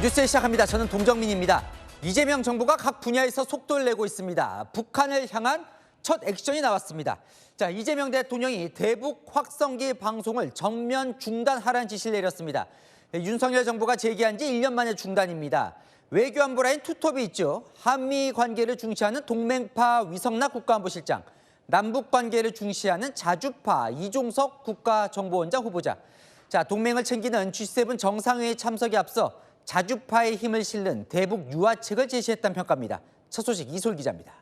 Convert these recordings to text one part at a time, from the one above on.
뉴스 시작합니다. 저는 동정민입니다. 이재명 정부가 각 분야에서 속도를 내고 있습니다. 북한을 향한 첫 액션이 나왔습니다. 자, 이재명 대통령이 대북 확성기 방송을 전면 중단하라는 지시를 내렸습니다. 윤석열 정부가 제기한 지 1년 만에 중단입니다. 외교안보 라인 투톱이 있죠. 한미 관계를 중시하는 동맹파 위성락 국가안보실장, 남북 관계를 중시하는 자주파 이종석 국가정보원장 후보자. 자, 동맹을 챙기는 G7 정상회의 참석에 앞서 자주파의 힘을 실는 대북 유화책을 제시했다는 평가입니다. 첫 소식 이솔 기자입니다.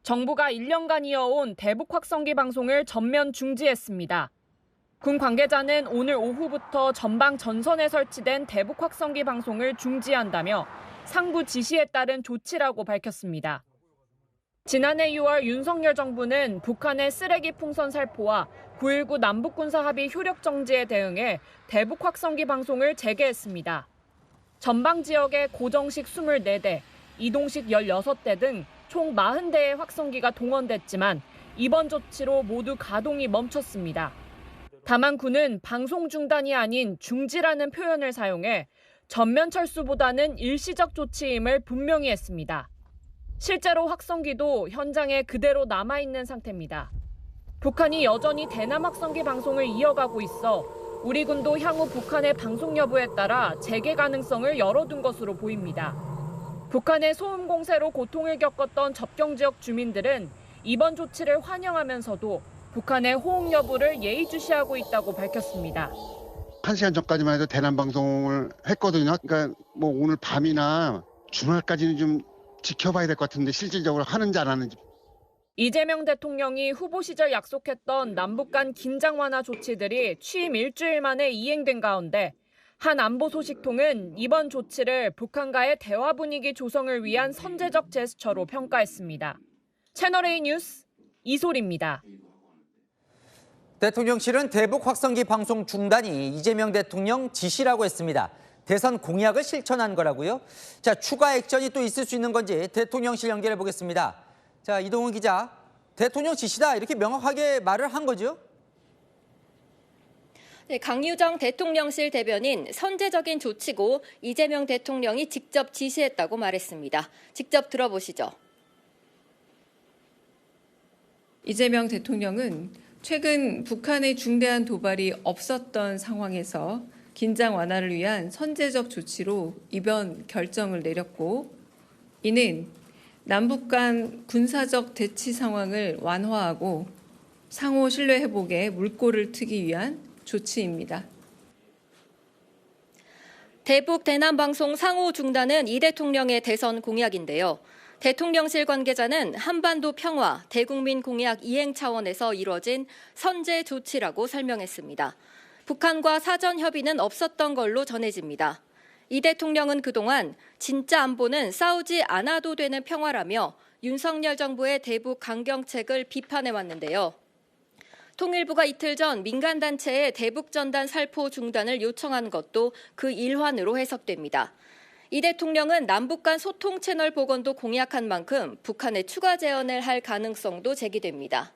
정부가 1년간 이어온 대북 확성기 방송을 전면 중지했습니다. 군 관계자는 오늘 오후부터 전방 전선에 설치된 대북 확성기 방송을 중지한다며 상부 지시에 따른 조치라고 밝혔습니다. 지난해 6월 윤석열 정부는 북한의 쓰레기 풍선 살포와 9.19 남북군사 합의 효력 정지에 대응해 대북 확성기 방송을 재개했습니다. 전방 지역에 고정식 24대, 이동식 16대 등 총 40대의 확성기가 동원됐지만 이번 조치로 모두 가동이 멈췄습니다. 다만 군은 방송 중단이 아닌 중지라는 표현을 사용해 전면 철수보다는 일시적 조치임을 분명히 했습니다. 실제로 확성기도 현장에 그대로 남아있는 상태입니다. 북한이 여전히 대남 확성기 방송을 이어가고 있어 우리 군도 향후 북한의 방송 여부에 따라 재개 가능성을 열어둔 것으로 보입니다. 북한의 소음 공세로 고통을 겪었던 접경 지역 주민들은 이번 조치를 환영하면서도 북한의 호응 여부를 예의주시하고 있다고 밝혔습니다. 1시간 전까지만 해도 대남 방송을 했거든요. 그러니까 뭐 오늘 밤이나 주말까지는 좀 지켜봐야 될 것 같은데 실질적으로 하는지 안 하는지. 이재명 대통령이 후보 시절 약속했던 남북 간 긴장 완화 조치들이 취임 일주일 만에 이행된 가운데 한 안보 소식통은 이번 조치를 북한과의 대화 분위기 조성을 위한 선제적 제스처로 평가했습니다. 채널A 뉴스 이솔입니다. 대통령실은 대북 확성기 방송 중단이 이재명 대통령 지시라고 했습니다. 대선 공약을 실천한 거라고요? 자, 추가 액션이 또 있을 수 있는 건지 대통령실 연결해 보겠습니다. 자, 이동훈 기자, 대통령 지시다 이렇게 명확하게 말을 한 거죠? 네, 강유정 대통령실 대변인 선제적인 조치고 이재명 대통령이 직접 지시했다고 말했습니다. 직접 들어보시죠. 이재명 대통령은 최근 북한의 중대한 도발이 없었던 상황에서 긴장 완화를 위한 선제적 조치로 이번 결정을 내렸고, 이는 남북 간 군사적 대치 상황을 완화하고 상호 신뢰 회복에 물꼬를 트기 위한 조치입니다. 대북 대남 방송 상호 중단은 이 대통령의 대선 공약인데요. 대통령실 관계자는 한반도 평화, 대국민 공약 이행 차원에서 이뤄진 선제 조치라고 설명했습니다. 북한과 사전 협의는 없었던 걸로 전해집니다. 이 대통령은 그동안 진짜 안보는 싸우지 않아도 되는 평화라며 윤석열 정부의 대북 강경책을 비판해왔는데요. 통일부가 이틀 전 민간단체의 대북전단 살포 중단을 요청한 것도 그 일환으로 해석됩니다. 이 대통령은 남북 간 소통 채널 복원도 공약한 만큼 북한에 추가 제언을 할 가능성도 제기됩니다.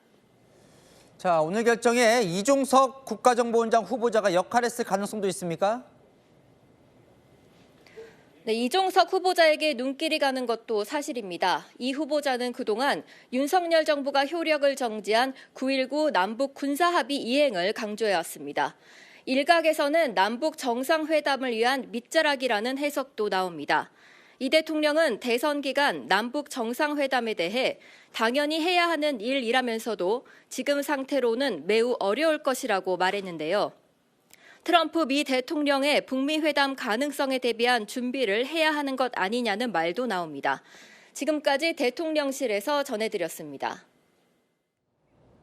자, 오늘 결정에 이종석 국가정보원장 후보자가 역할했을 가능성도 있습니까? 네, 이종석 후보자에게 눈길이 가는 것도 사실입니다. 이 후보자는 그동안 윤석열 정부가 효력을 정지한 9.19 남북 군사합의 이행을 강조해왔습니다. 일각에서는 남북 정상회담을 위한 밑자락이라는 해석도 나옵니다. 이 대통령은 대선 기간 남북 정상회담에 대해 당연히 해야 하는 일이라면서도 지금 상태로는 매우 어려울 것이라고 말했는데요. 트럼프 미 대통령의 북미 회담 가능성에 대비한 준비를 해야 하는 것 아니냐는 말도 나옵니다. 지금까지 대통령실에서 전해드렸습니다.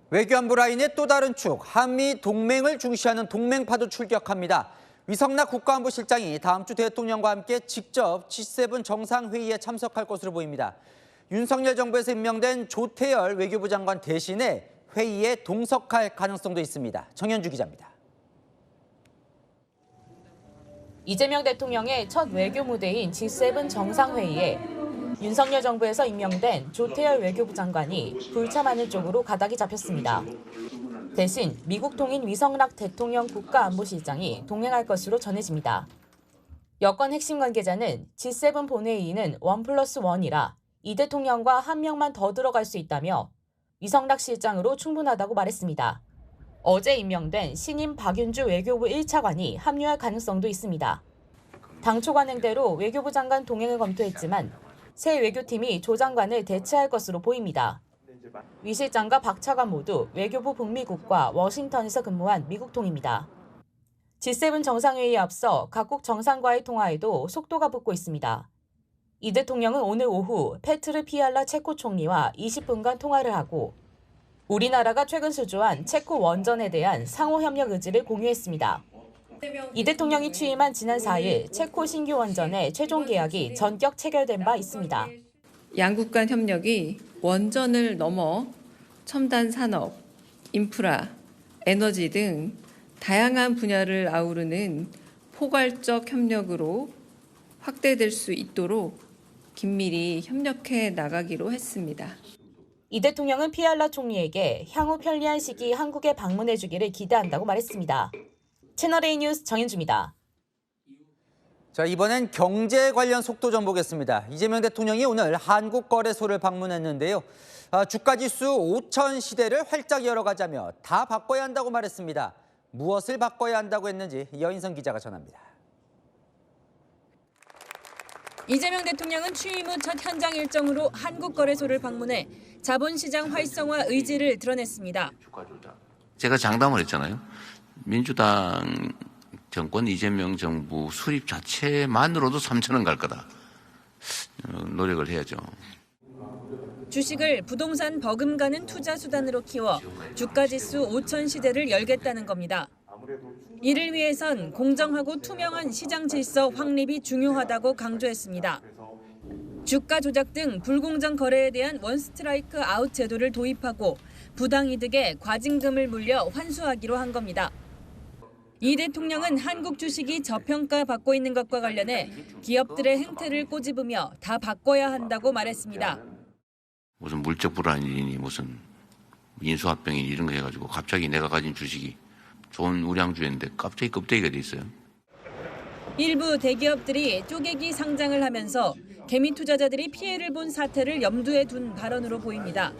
외교안보 라인의 또 다른 축, 한미 동맹을 중시하는 동맹파도 출격합니다. 위성락 국가안보실장이 다음 주 대통령과 함께 직접 G7 정상회의에 참석할 것으로 보입니다. 윤석열 정부에서 임명된 조태열 외교부 장관 대신에 회의에 동석할 가능성도 있습니다. 정현주 기자입니다. 이재명 대통령의 첫 외교 무대인 G7 정상회의에 윤석열 정부에서 임명된 조태열 외교부 장관이 불참 않을 쪽으로 가닥이 잡혔습니다. 대신 미국 통인 위성락 대통령 국가안보실장이 동행할 것으로 전해집니다. 여권 핵심 관계자는 G7 본회의는 1+1이라 이 대통령과 한 명만 더 들어갈 수 있다며 위성락 실장으로 충분하다고 말했습니다. 어제 임명된 신임 박윤주 외교부 1차관이 합류할 가능성도 있습니다. 당초 관행대로 외교부 장관 동행을 검토했지만 새 외교팀이 조 장관을 대체할 것으로 보입니다. 위 실장과 박 차관 모두 외교부 북미국과 워싱턴에서 근무한 미국통입니다. G7 정상회의에 앞서 각국 정상과의 통화에도 속도가 붙고 있습니다. 이 대통령은 오늘 오후 페트르 피알라 체코 총리와 20분간 통화를 하고 우리나라가 최근 수주한 체코 원전에 대한 상호 협력 의지를 공유했습니다. 이 대통령이 취임한 지난 4일 체코 신규 원전의 최종 계약이 전격 체결된 바 있습니다. 양국 간 협력이 원전을 넘어 첨단 산업, 인프라, 에너지 등 다양한 분야를 아우르는 포괄적 협력으로 확대될 수 있도록 긴밀히 협력해 나가기로 했습니다. 이 대통령은 피알라 총리에게 향후 편리한 시기 한국에 방문해 주기를 기대한다고 말했습니다. 채널A 뉴스 정현주입니다. 자, 이번엔 경제 관련 속도 좀 보겠습니다. 이재명 대통령이 오늘 한국거래소를 방문했는데요. 주가지수 5천 시대를 활짝 열어가자며 다 바꿔야 한다고 말했습니다. 무엇을 바꿔야 한다고 했는지 여인선 기자가 전합니다. 이재명 대통령은 취임 후 첫 현장 일정으로 한국거래소를 방문해 자본시장 활성화 의지를 드러냈습니다. 제가 장담을 했잖아요. 민주당 정권 이재명 정부 수립 자체만으로도 3천원 갈 거다. 노력을 해야죠. 주식을 부동산 버금가는 투자 수단으로 키워 주가지수 5천 시대를 열겠다는 겁니다. 이를 위해선 공정하고 투명한 시장 질서 확립이 중요하다고 강조했습니다. 주가 조작 등 불공정 거래에 대한 원스트라이크 아웃 제도를 도입하고 부당이득에 과징금을 물려 환수하기로 한 겁니다. 이 대통령은 한국 주식이 저평가받고 있는 것과 관련해 기업들의 행태를 꼬집으며 다 바꿔야 한다고 말했습니다. 무슨 물적 불안이니 무슨 인수합병이니 이런 거 해가지고 갑자기 내가 가진 주식이 좋은 우량주였는데 갑자기 껍데기가 돼 있어요. 일부 대기업들이 쪼개기 상장을 하면서 개미 투자자들이 피해를 본 사태를 염두에 둔 발언으로 보입니다.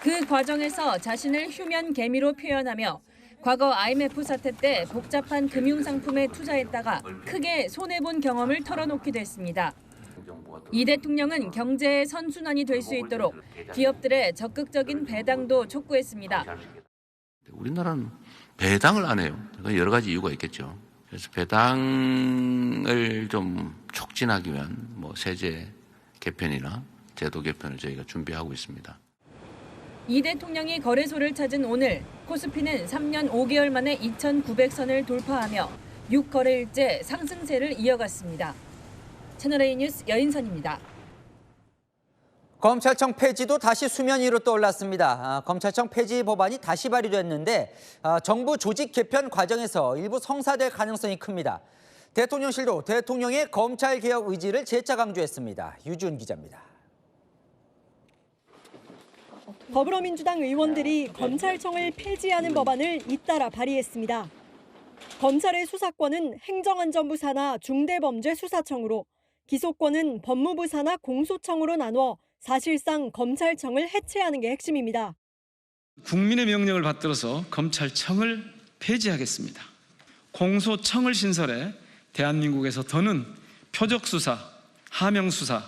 그 과정에서 자신을 휴면 개미로 표현하며 과거 IMF 사태 때 복잡한 금융상품에 투자했다가 크게 손해본 경험을 털어놓기도 했습니다. 이 대통령은 경제의 선순환이 될 수 있도록 기업들의 적극적인 배당도 촉구했습니다. 우리나라는 배당을 안 해요. 여러 가지 이유가 있겠죠. 그래서 배당을 좀 촉진하기 위한 세제 개편이나 제도 개편을 저희가 준비하고 있습니다. 이 대통령이 거래소를 찾은 오늘 코스피는 3년 5개월 만에 2,900선을 돌파하며 6거래일째 상승세를 이어갔습니다. 채널A 뉴스 여인선입니다. 검찰청 폐지도 다시 수면 위로 떠올랐습니다. 검찰청 폐지 법안이 다시 발의됐는데 정부 조직 개편 과정에서 일부 성사될 가능성이 큽니다. 대통령실도 대통령의 검찰개혁 의지를 재차 강조했습니다. 유준 기자입니다. 더불어민주당 의원들이 검찰청을 폐지하는 법안을 잇따라 발의했습니다. 검찰의 수사권은 행정안전부 산하 중대범죄수사청으로, 기소권은 법무부 산하 공소청으로 나눠 사실상 검찰청을 해체하는 게 핵심입니다. 국민의 명령을 받들어서 검찰청을 폐지하겠습니다. 공소청을 신설해 대한민국에서 더는 표적수사, 하명수사,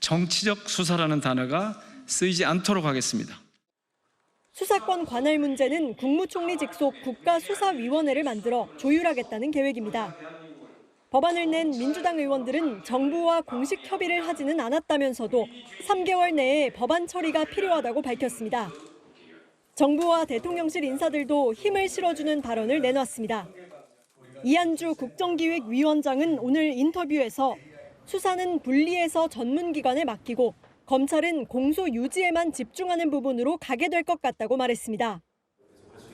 정치적 수사라는 단어가 쓰이지 않도록 하겠습니다. 수사권 관할 문제는 국무총리 직속 국가수사위원회를 만들어 조율하겠다는 계획입니다. 법안을 낸 민주당 의원들은 정부와 공식 협의를 하지는 않았다면서도 3개월 내에 법안 처리가 필요하다고 밝혔습니다. 정부와 대통령실 인사들도 힘을 실어주는 발언을 내놨습니다. 이한주 국정기획위원장은 오늘 인터뷰에서 수사는 분리해서 전문기관에 맡기고 검찰은 공소 유지에만 집중하는 부분으로 가게 될 것 같다고 말했습니다.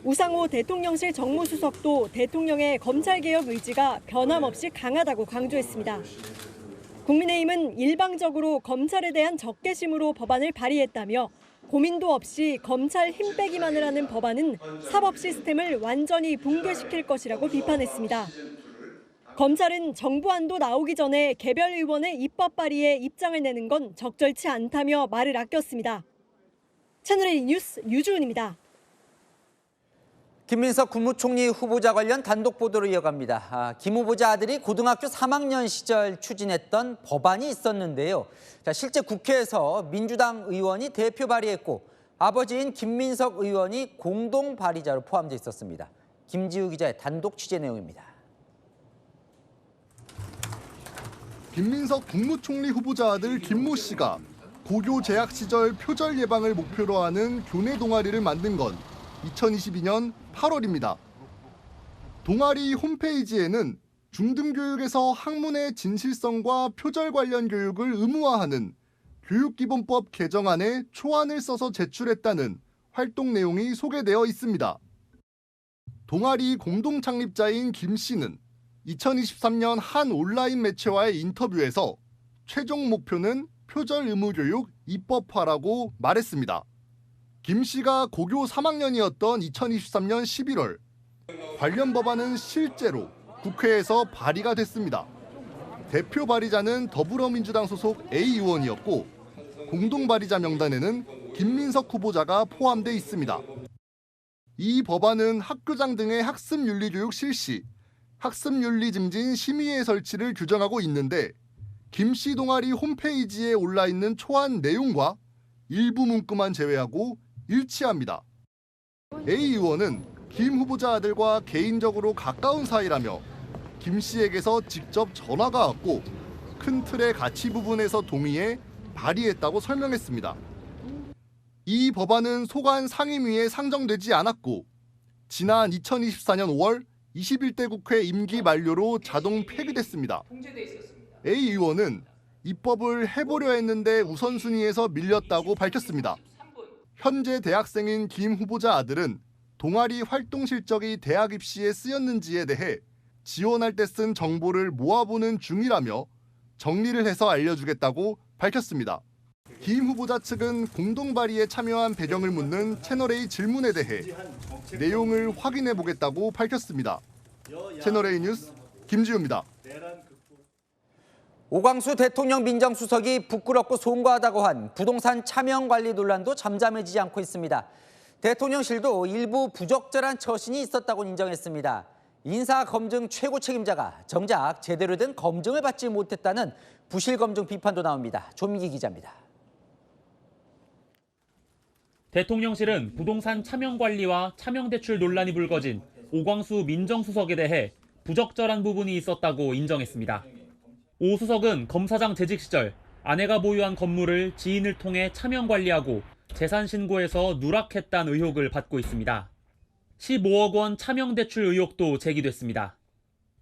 우상호 대통령실 정무수석도 대통령의 검찰개혁 의지가 변함없이 강하다고 강조했습니다. 국민의힘은 일방적으로 검찰에 대한 적개심으로 법안을 발의했다며 고민도 없이 검찰 힘 빼기만을 하는 법안은 사법 시스템을 완전히 붕괴시킬 것이라고 비판했습니다. 검찰은 정부안도 나오기 전에 개별 의원의 입법 발의에 입장을 내는 건 적절치 않다며 말을 아꼈습니다. 채널A 뉴스 유주은입니다. 김민석 국무총리 후보자 관련 단독 보도로 이어갑니다. 김 후보자 아들이 고등학교 3학년 시절 추진했던 법안이 있었는데요. 실제 국회에서 민주당 의원이 대표 발의했고 아버지인 김민석 의원이 공동 발의자로 포함되어 있었습니다. 김지우 기자의 단독 취재 내용입니다. 김민석 국무총리 후보자 아들 김모 씨가 고교 재학 시절 표절 예방을 목표로 하는 교내 동아리를 만든 건 2022년 8월입니다. 동아리 홈페이지에는 중등교육에서 학문의 진실성과 표절 관련 교육을 의무화하는 교육기본법 개정안에 초안을 써서 제출했다는 활동 내용이 소개되어 있습니다. 동아리 공동 창립자인 김 씨는 2023년 한 온라인 매체와의 인터뷰에서 최종 목표는 표절 의무 교육 입법화라고 말했습니다. 김 씨가 고교 3학년이었던 2023년 11월 관련 법안은 실제로 국회에서 발의가 됐습니다. 대표 발의자는 더불어민주당 소속 A 의원이었고 공동 발의자 명단에는 김민석 후보자가 포함돼 있습니다. 이 법안은 학교장 등의 학습윤리교육 실시, 학습윤리 증진 심의회 설치를 규정하고 있는데 김 씨 동아리 홈페이지에 올라있는 초안 내용과 일부 문구만 제외하고 일치합니다. A 의원은 김 후보자 아들과 개인적으로 가까운 사이라며 김 씨에게서 직접 전화가 왔고 큰 틀의 가치 부분에서 동의해 발의했다고 설명했습니다. 이 법안은 소관 상임위에 상정되지 않았고 지난 2024년 5월 21대 국회 임기 만료로 자동 폐기됐습니다. A 의원은 입법을 해보려 했는데 우선순위에서 밀렸다고 밝혔습니다. 현재 대학생인 김 후보자 아들은 동아리 활동 실적이 대학 입시에 쓰였는지에 대해 지원할 때 쓴 정보를 모아보는 중이라며 정리를 해서 알려주겠다고 밝혔습니다. 김 후보자 측은 공동 발의에 참여한 배경을 묻는 채널A 질문에 대해 내용을 확인해보겠다고 밝혔습니다. 채널A 뉴스 김지우입니다. 오광수 대통령 민정수석이 부끄럽고 송구하다고 한 부동산 차명관리 논란도 잠잠해지지 않고 있습니다. 대통령실도 일부 부적절한 처신이 있었다고 인정했습니다. 인사검증 최고 책임자가 정작 제대로 된 검증을 받지 못했다는 부실검증 비판도 나옵니다. 조민기 기자입니다. 대통령실은 부동산 차명관리와 차명대출 논란이 불거진 오광수 민정수석에 대해 부적절한 부분이 있었다고 인정했습니다. 오 수석은 검사장 재직 시절 아내가 보유한 건물을 지인을 통해 차명관리하고 재산 신고에서 누락했다는 의혹을 받고 있습니다. 15억 원 차명대출 의혹도 제기됐습니다.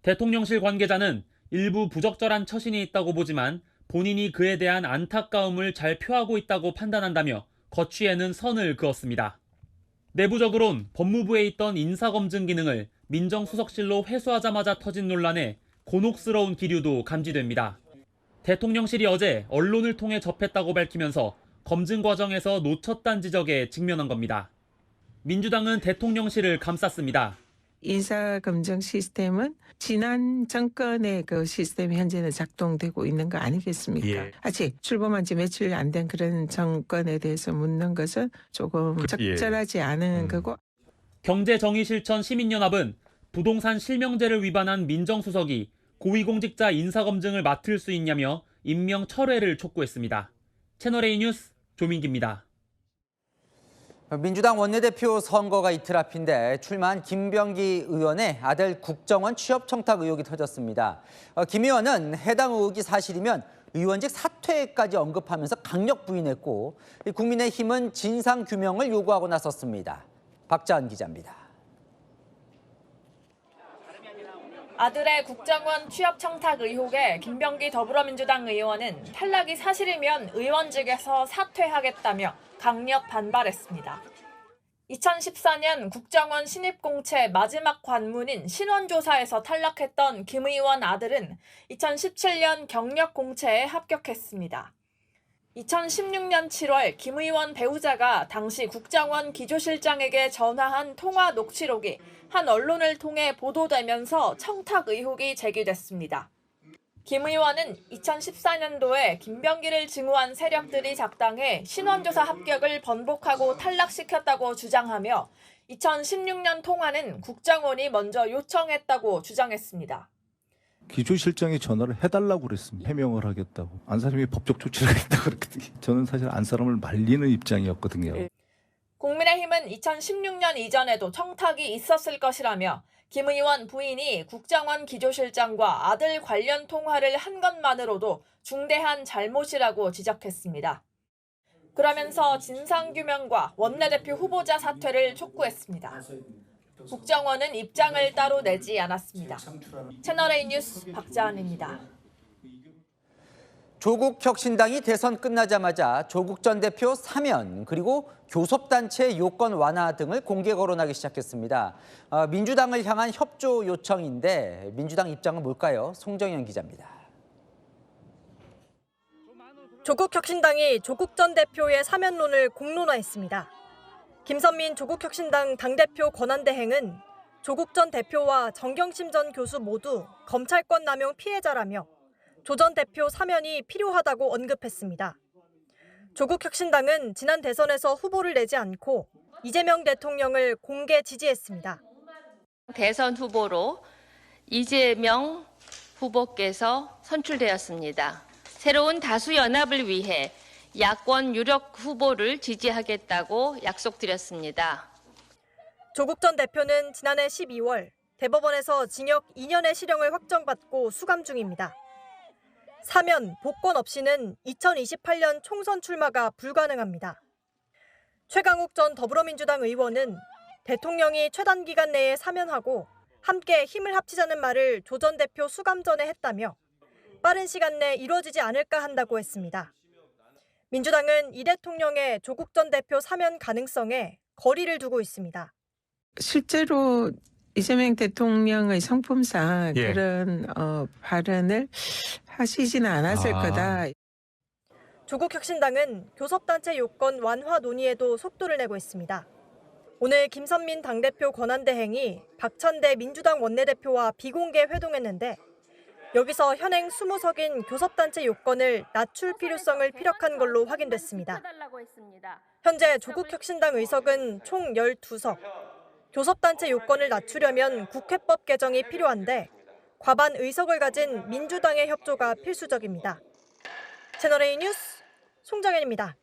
대통령실 관계자는 일부 부적절한 처신이 있다고 보지만 본인이 그에 대한 안타까움을 잘 표하고 있다고 판단한다며 거취에는 선을 그었습니다. 내부적으론 법무부에 있던 인사검증 기능을 민정수석실로 회수하자마자 터진 논란에 곤혹스러운 기류도 감지됩니다. 대통령실이 어제 언론을 통해 접했다고 밝히면서 검증 과정에서 놓쳤다는 지적에 직면한 겁니다. 민주당은 대통령실을 감쌌습니다. 인사검증 시스템은 지난 정권의 그 시스템이 현재는 작동되고 있는 거 아니겠습니까? 예. 아직 출범한 지 며칠 안 된 그런 정권에 대해서 묻는 것은 조금 적절하지 않은 거고. 경제정의실천 시민연합은 부동산 실명제를 위반한 민정수석이 고위공직자 인사검증을 맡을 수 있냐며 임명 철회를 촉구했습니다. 채널A 뉴스 조민기입니다. 민주당 원내대표 선거가 이틀 앞인데 출마한 김병기 의원의 아들 국정원 취업 청탁 의혹이 터졌습니다. 김 의원은 해당 의혹이 사실이면 의원직 사퇴까지 언급하면서 강력 부인했고 국민의힘은 진상규명을 요구하고 나섰습니다. 박자은 기자입니다. 아들의 국정원 취업 청탁 의혹에 김병기 더불어민주당 의원은 탈락이 사실이면 의원직에서 사퇴하겠다며 강력 반발했습니다. 2014년 국정원 신입공채 마지막 관문인 신원조사에서 탈락했던 김 의원 아들은 2017년 경력공채에 합격했습니다. 2016년 7월 김 의원 배우자가 당시 국정원 기조실장에게 전화한 통화 녹취록이 한 언론을 통해 보도되면서 청탁 의혹이 제기됐습니다. 김 의원은 2014년도에 김병기를 증오한 세력들이 작당해 신원조사 합격을 번복하고 탈락시켰다고 주장하며 2016년 통화는 국정원이 먼저 요청했다고 주장했습니다. 기조실장이 전화를 해달라고 그랬습니다. 해명을 하겠다고. 안 사람이 법적 조치를 하겠다고 그랬거든요. 저는 사실 안 사람을 말리는 입장이었거든요. 국민의힘은 2016년 이전에도 청탁이 있었을 것이라며 김 의원 부인이 국정원 기조실장과 아들 관련 통화를 한 것만으로도 중대한 잘못이라고 지적했습니다. 그러면서 진상규명과 원내대표 후보자 사퇴를 촉구했습니다. 국정원은 입장을 따로 내지 않았습니다. 채널A 뉴스 박자은입니다. 조국혁신당이 대선 끝나자마자 조국 전 대표 사면 그리고 교섭단체 요건 완화 등을 공개 거론하기 시작했습니다. 민주당을 향한 협조 요청인데 민주당 입장은 뭘까요? 송정현 기자입니다. 조국혁신당이 조국 전 대표의 사면론을 공론화했습니다. 김선민 조국혁신당 당대표 권한대행은 조국 전 대표와 정경심 전 교수 모두 검찰권 남용 피해자라며 조 전 대표 사면이 필요하다고 언급했습니다. 조국혁신당은 지난 대선에서 후보를 내지 않고 이재명 대통령을 공개 지지했습니다. 대선 후보로 이재명 후보께서 선출되었습니다. 새로운 다수 연합을 위해 야권 유력 후보를 지지하겠다고 약속드렸습니다. 조국 전 대표는 지난해 12월 대법원에서 징역 2년의 실형을 확정받고 수감 중입니다. 사면, 복권 없이는 2028년 총선 출마가 불가능합니다. 최강욱 전 더불어민주당 의원은 대통령이 최단 기간 내에 사면하고 함께 힘을 합치자는 말을 조 전 대표 수감 전에 했다며 빠른 시간 내 이루어지지 않을까 한다고 했습니다. 민주당은 이 대통령의 조국 전 대표 사면 가능성에 거리를 두고 있습니다. 실제로 이재명 대통령의 성품상 그런 발언을 하시지는 않았을 거다. 조국혁신당은 교섭단체 요건 완화 논의에도 속도를 내고 있습니다. 오늘 김선민 당대표 권한대행이 박찬대 민주당 원내대표와 비공개 회동했는데 여기서 현행 20석인 교섭단체 요건을 낮출 필요성을 피력한 걸로 확인됐습니다. 현재 조국혁신당 의석은 총 12석. 교섭단체 요건을 낮추려면 국회법 개정이 필요한데 과반 의석을 가진 민주당의 협조가 필수적입니다. 채널A 뉴스 송정현입니다.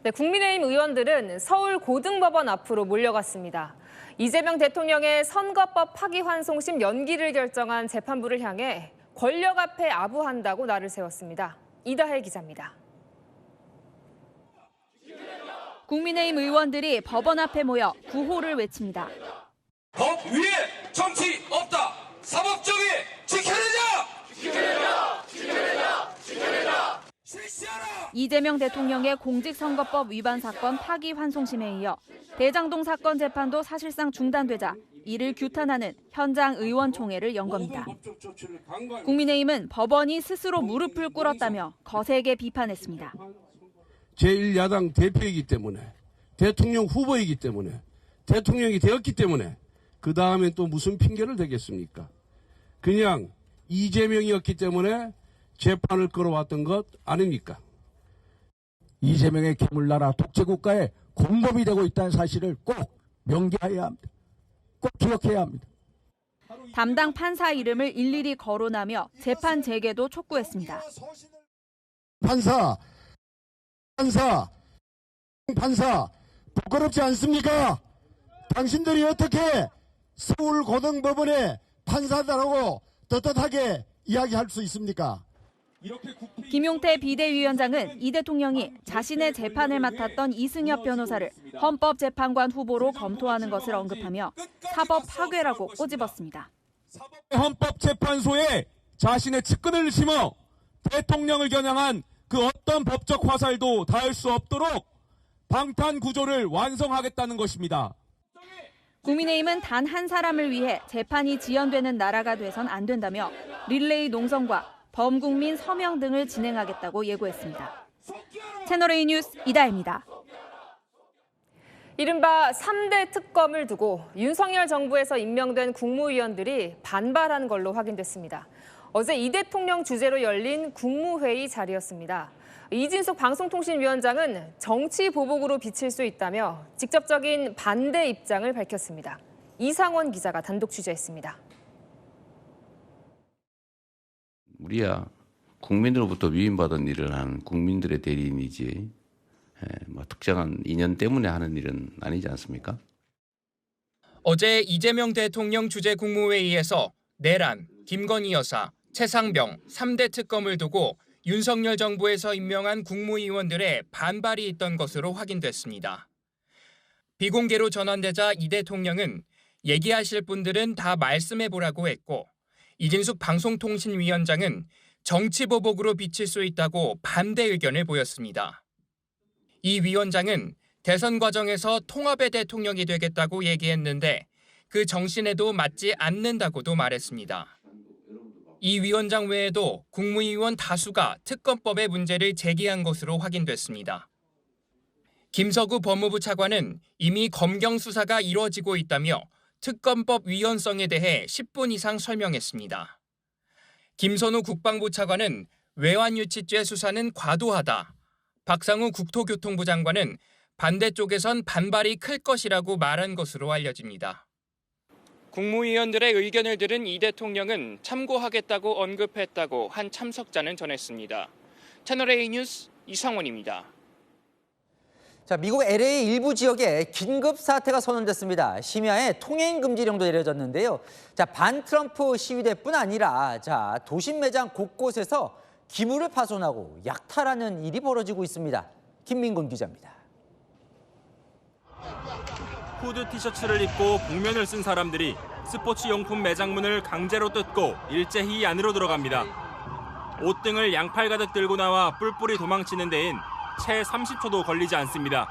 네, 국민의힘 의원들은 서울 고등법원 앞으로 몰려갔습니다. 이재명 대통령의 선거법 파기환송심 연기를 결정한 재판부를 향해 권력 앞에 아부한다고 날을 세웠습니다. 이다혜 기자입니다. 국민의힘 의원들이 법원 앞에 모여 구호를 외칩니다. 법 위에 정치 없다. 사법정의 지켜내자. 지켜내자. 지켜내자. 지켜내자. 실시하라. 이재명 대통령의 공직선거법 위반 사건 파기환송심에 이어 대장동 사건 재판도 사실상 중단되자 이를 규탄하는 현장 의원총회를 연 겁니다. 국민의힘은 법원이 스스로 무릎을 꿇었다며 거세게 비판했습니다. 제1야당 대표이기 때문에 대통령 후보이기 때문에 대통령이 되었기 때문에 그 다음에 또 무슨 핑계를 대겠습니까? 그냥 이재명이었기 때문에 재판을 끌어왔던 것 아닙니까? 이재명의 개물나라 독재국가의 공범이 되고 있다는 사실을 꼭 명기해야 합니다. 꼭 기억해야 합니다. 담당 판사 이름을 일일이 거론하며 재판 재개도 촉구했습니다. 판사, 부끄럽지 않습니까? 당신들이 어떻게 서울고등법원의 판사들하고 떳떳하게 이야기할 수 있습니까? 김용태 비대위원장은 이 대통령이 자신의 재판을 맡았던 이승엽 변호사를 헌법재판관 후보로 검토하는 것을 언급하며 사법 파괴라고 꼬집었습니다. 헌법재판소에 자신의 측근을 심어 대통령을 겨냥한 그 어떤 법적 화살도 닿을 수 없도록 방탄 구조를 완성하겠다는 것입니다. 국민의힘은 단 한 사람을 위해 재판이 지연되는 나라가 돼선 안 된다며 릴레이 농성과 범국민 서명 등을 진행하겠다고 예고했습니다. 채널A 뉴스 이다혜입니다. 이른바 3대 특검을 두고 윤석열 정부에서 임명된 국무위원들이 반발한 걸로 확인됐습니다. 어제 이 대통령 주재로 열린 국무회의 자리였습니다. 이진숙 방송통신위원장은 정치 보복으로 비칠 수 있다며 직접적인 반대 입장을 밝혔습니다. 이상원 기자가 단독 취재했습니다. 우리야 국민으로부터 위임받은 일을 하는 국민들의 대리인이지 특정한 인연 때문에 하는 일은 아니지 않습니까? 어제 이재명 대통령 주재 국무회의에서 내란, 김건희 여사, 최상병 3대 특검을 두고 윤석열 정부에서 임명한 국무위원들의 반발이 있던 것으로 확인됐습니다. 비공개로 전환되자 이 대통령은 얘기하실 분들은 다 말씀해보라고 했고 이진숙 방송통신위원장은 정치보복으로 비칠 수 있다고 반대 의견을 보였습니다. 이 위원장은 대선 과정에서 통합의 대통령이 되겠다고 얘기했는데 그 정신에도 맞지 않는다고도 말했습니다. 이 위원장 외에도 국무위원 다수가 특검법의 문제를 제기한 것으로 확인됐습니다. 김서구 법무부 차관은 이미 검경 수사가 이루어지고 있다며 특검법 위헌성에 대해 10분 이상 설명했습니다. 김선우 국방부 차관은 외환유치죄 수사는 과도하다. 박상우 국토교통부 장관은 반대쪽에선 반발이 클 것이라고 말한 것으로 알려집니다. 국무위원들의 의견을 들은 이 대통령은 참고하겠다고 언급했다고 한 참석자는 전했습니다. 채널A 뉴스 이상원입니다. 자, 미국 LA 일부 지역에 긴급 사태가 선언됐습니다. 심야에 통행 금지령도 내려졌는데요. 자, 반트럼프 시위대뿐 아니라 도심 매장 곳곳에서 기물을 파손하고 약탈하는 일이 벌어지고 있습니다. 김민곤 기자입니다. 후드 티셔츠를 입고 복면을 쓴 사람들이 스포츠 용품 매장 문을 강제로 뜯고 일제히 안으로 들어갑니다. 옷 등을 양팔 가득 들고 나와 뿔뿔이 도망치는 데엔 채 30초도 걸리지 않습니다.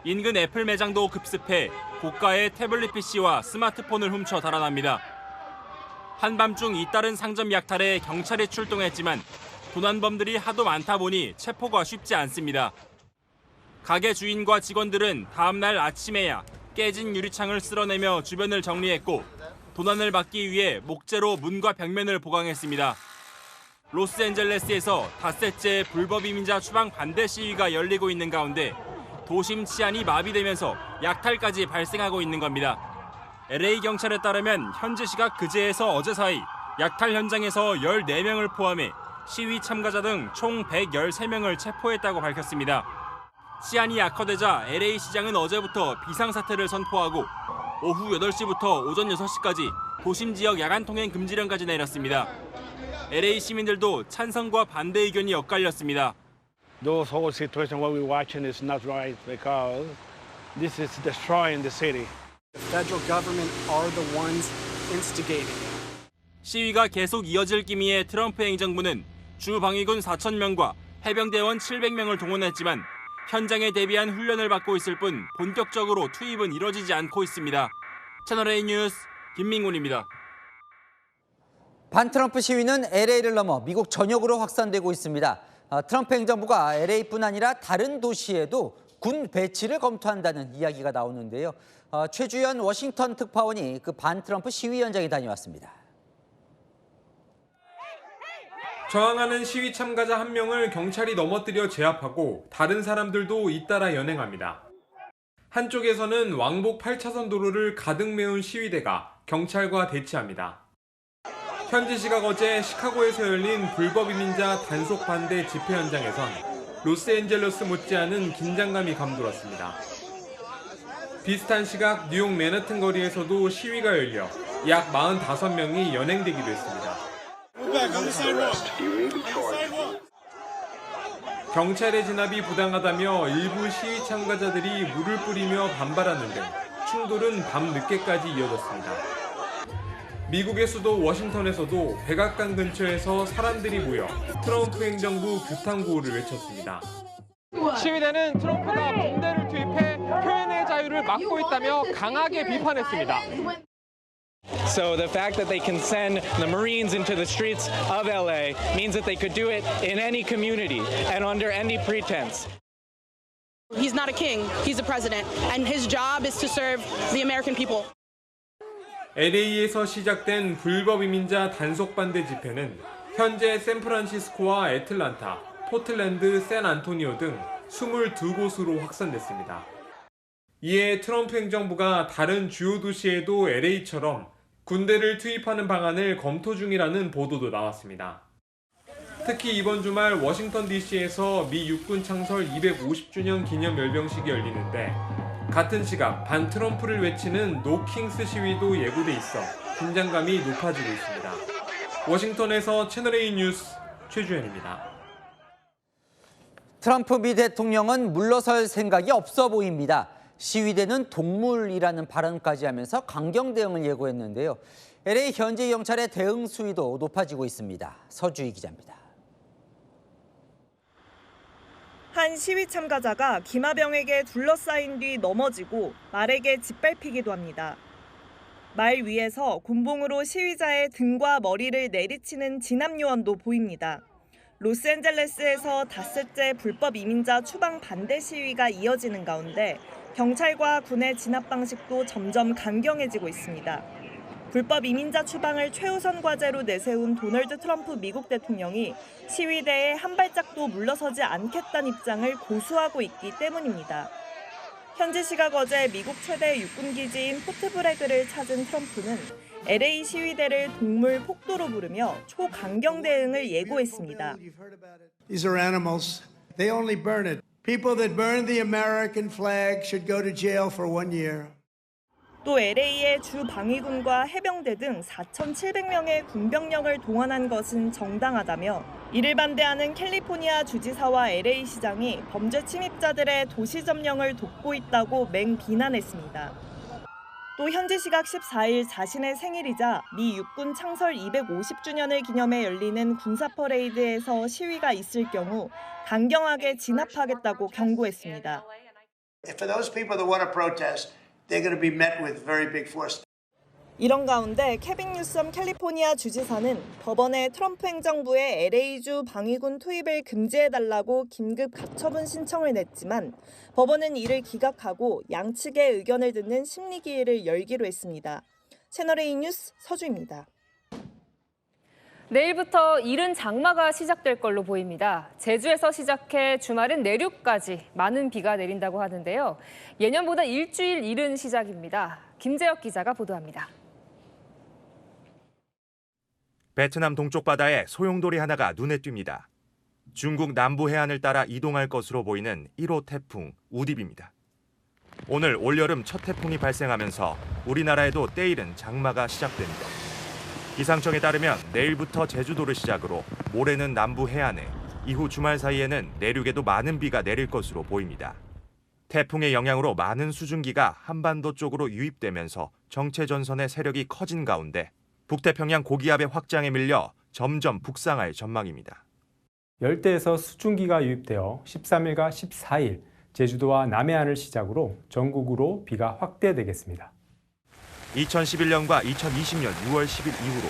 인근 애플 매장도 급습해 고가의 태블릿 PC와 스마트폰을 훔쳐 달아납니다. 한밤중 잇따른 상점 약탈에 경찰이 출동했지만 도난범들이 하도 많다 보니 체포가 쉽지 않습니다. 가게 주인과 직원들은 다음 날 아침에야 깨진 유리창을 쓸어내며 주변을 정리했고 도난을 막기 위해 목재로 문과 벽면을 보강했습니다. 로스앤젤레스에서 닷새째 불법 이민자 추방 반대 시위가 열리고 있는 가운데 도심 치안이 마비되면서 약탈까지 발생하고 있는 겁니다. LA 경찰에 따르면 현지 시각 그제에서 어제 사이 약탈 현장에서 14명을 포함해 시위 참가자 등 총 113명을 체포했다고 밝혔습니다. 치안이 악화되자 LA 시장은 어제부터 비상사태를 선포하고 오후 8시부터 오전 6시까지 도심 지역 야간 통행 금지령까지 내렸습니다. LA 시민들도 찬성과 반대 의견이 엇갈렸습니다. Those whole situation what we're watching is not right because this is destroying the city. The federal government are the ones instigating. 시위가 계속 이어질 기미에 트럼프 행정부는 주 방위군 4,000명과 해병대원 700명을 동원했지만 현장에 대비한 훈련을 받고 있을 뿐 본격적으로 투입은 이뤄지지 않고 있습니다. 채널A 뉴스 김민곤입니다. 반트럼프 시위는 LA를 넘어 미국 전역으로 확산되고 있습니다. 트럼프 행정부가 LA뿐 아니라 다른 도시에도 군 배치를 검토한다는 이야기가 나오는데요. 최주현 워싱턴 특파원이 그 반트럼프 시위 현장에 다녀왔습니다. 저항하는 시위 참가자 한 명을 경찰이 넘어뜨려 제압하고 다른 사람들도 잇따라 연행합니다. 한쪽에서는 왕복 8차선 도로를 가득 메운 시위대가 경찰과 대치합니다. 현지 시각 어제 시카고에서 열린 불법 이민자 단속 반대 집회 현장에선 로스앤젤레스 못지않은 긴장감이 감돌았습니다. 비슷한 시각 뉴욕 맨하튼 거리에서도 시위가 열려 약 45명이 연행되기도 했습니다. 경찰의 진압이 부당하다며 일부 시위 참가자들이 물을 뿌리며 반발하는 등 충돌은 밤 늦게까지 이어졌습니다. 미국의 수도 워싱턴에서도 백악관 근처에서 사람들이 모여 트럼프 행정부 규탄 구호를 외쳤습니다. 시위대는 트럼프가 군대를 투입해 표현의 자유를 막고 있다며 강하게 비판했습니다. So the fact that they can send the Marines into the streets of LA means that they could do it in any community and under any pretense. He's not a king, he's a president, and his job is to serve the American people. LA에서 시작된 불법 이민자 단속 반대 집회는 현재 샌프란시스코와 애틀란타, 포틀랜드, 샌안토니오 등 22곳으로 확산됐습니다. 이에 트럼프 행정부가 다른 주요 도시에도 LA처럼 군대를 투입하는 방안을 검토 중이라는 보도도 나왔습니다. 특히 이번 주말 워싱턴 DC에서 미 육군 창설 250주년 기념 열병식이 열리는데 같은 시각 반 트럼프를 외치는 노 킹스 시위도 예고돼 있어 긴장감이 높아지고 있습니다. 워싱턴에서 채널A 뉴스 최주현입니다. 트럼프 미 대통령은 물러설 생각이 없어 보입니다. 시위대는 동물이라는 발언까지 하면서 강경 대응을 예고했는데요. LA 현지 경찰의 대응 수위도 높아지고 있습니다. 서주희 기자입니다. 한 시위 참가자가 기마병에게 둘러싸인 뒤 넘어지고 말에게 짓밟히기도 합니다. 말 위에서 곤봉으로 시위자의 등과 머리를 내리치는 진압 요원도 보입니다. 로스앤젤레스에서 닷새째 불법 이민자 추방 반대 시위가 이어지는 가운데 경찰과 군의 진압 방식도 점점 강경해지고 있습니다. 불법 이민자 추방을 최우선 과제로 내세운 도널드 트럼프 미국 대통령이 시위대에 한 발짝도 물러서지 않겠다는 입장을 고수하고 있기 때문입니다. 현지 시각 어제 미국 최대 육군기지인 포트브래그를 찾은 트럼프는 LA 시위대를 동물 폭도로 부르며 초강경 대응을 예고했습니다. These are animals. They only burn it. People that burn the American flag should go to jail for 1 year. 또 LA의 주 방위군과 해병대 등 4,700명의 군병력을 동원한 것은 정당하다며 이를 반대하는 캘리포니아 주지사와 LA 시장이 범죄 침입자들의 도시 점령을 돕고 있다고 맹비난했습니다. 또 현지 시각 14일 자신의 생일이자 미 육군 창설 250주년을 기념해 열리는 군사 퍼레이드에서 시위가 있을 경우 강경하게 진압하겠다고 경고했습니다. For those people that want to protest, they're going to be met with very big force. 이런 가운데 케빈 뉴섬 캘리포니아 주지사는 법원에 트럼프 행정부의 LA주 방위군 투입을 금지해달라고 긴급 가처분 신청을 냈지만 법원은 이를 기각하고 양측의 의견을 듣는 심리기일을 열기로 했습니다. 채널A 뉴스 서주입니다. 내일부터 이른 장마가 시작될 걸로 보입니다. 제주에서 시작해 주말은 내륙까지 많은 비가 내린다고 하는데요. 예년보다 일주일 이른 시작입니다. 김재혁 기자가 보도합니다. 베트남 동쪽 바다에 소용돌이 하나가 눈에 띕니다. 중국 남부 해안을 따라 이동할 것으로 보이는 1호 태풍 우딥입니다. 오늘 올여름 첫 태풍이 발생하면서 우리나라에도 때이른 장마가 시작됩니다. 기상청에 따르면 내일부터 제주도를 시작으로 모레는 남부 해안에, 이후 주말 사이에는 내륙에도 많은 비가 내릴 것으로 보입니다. 태풍의 영향으로 많은 수증기가 한반도 쪽으로 유입되면서 정체 전선의 세력이 커진 가운데 북태평양 고기압의 확장에 밀려 점점 북상할 전망입니다. 열대에서 수증기가 유입되어 13일과 14일 제주도와 남해안을 시작으로 전국으로 비가 확대되겠습니다. 2011년과 2020년 6월 10일 이후로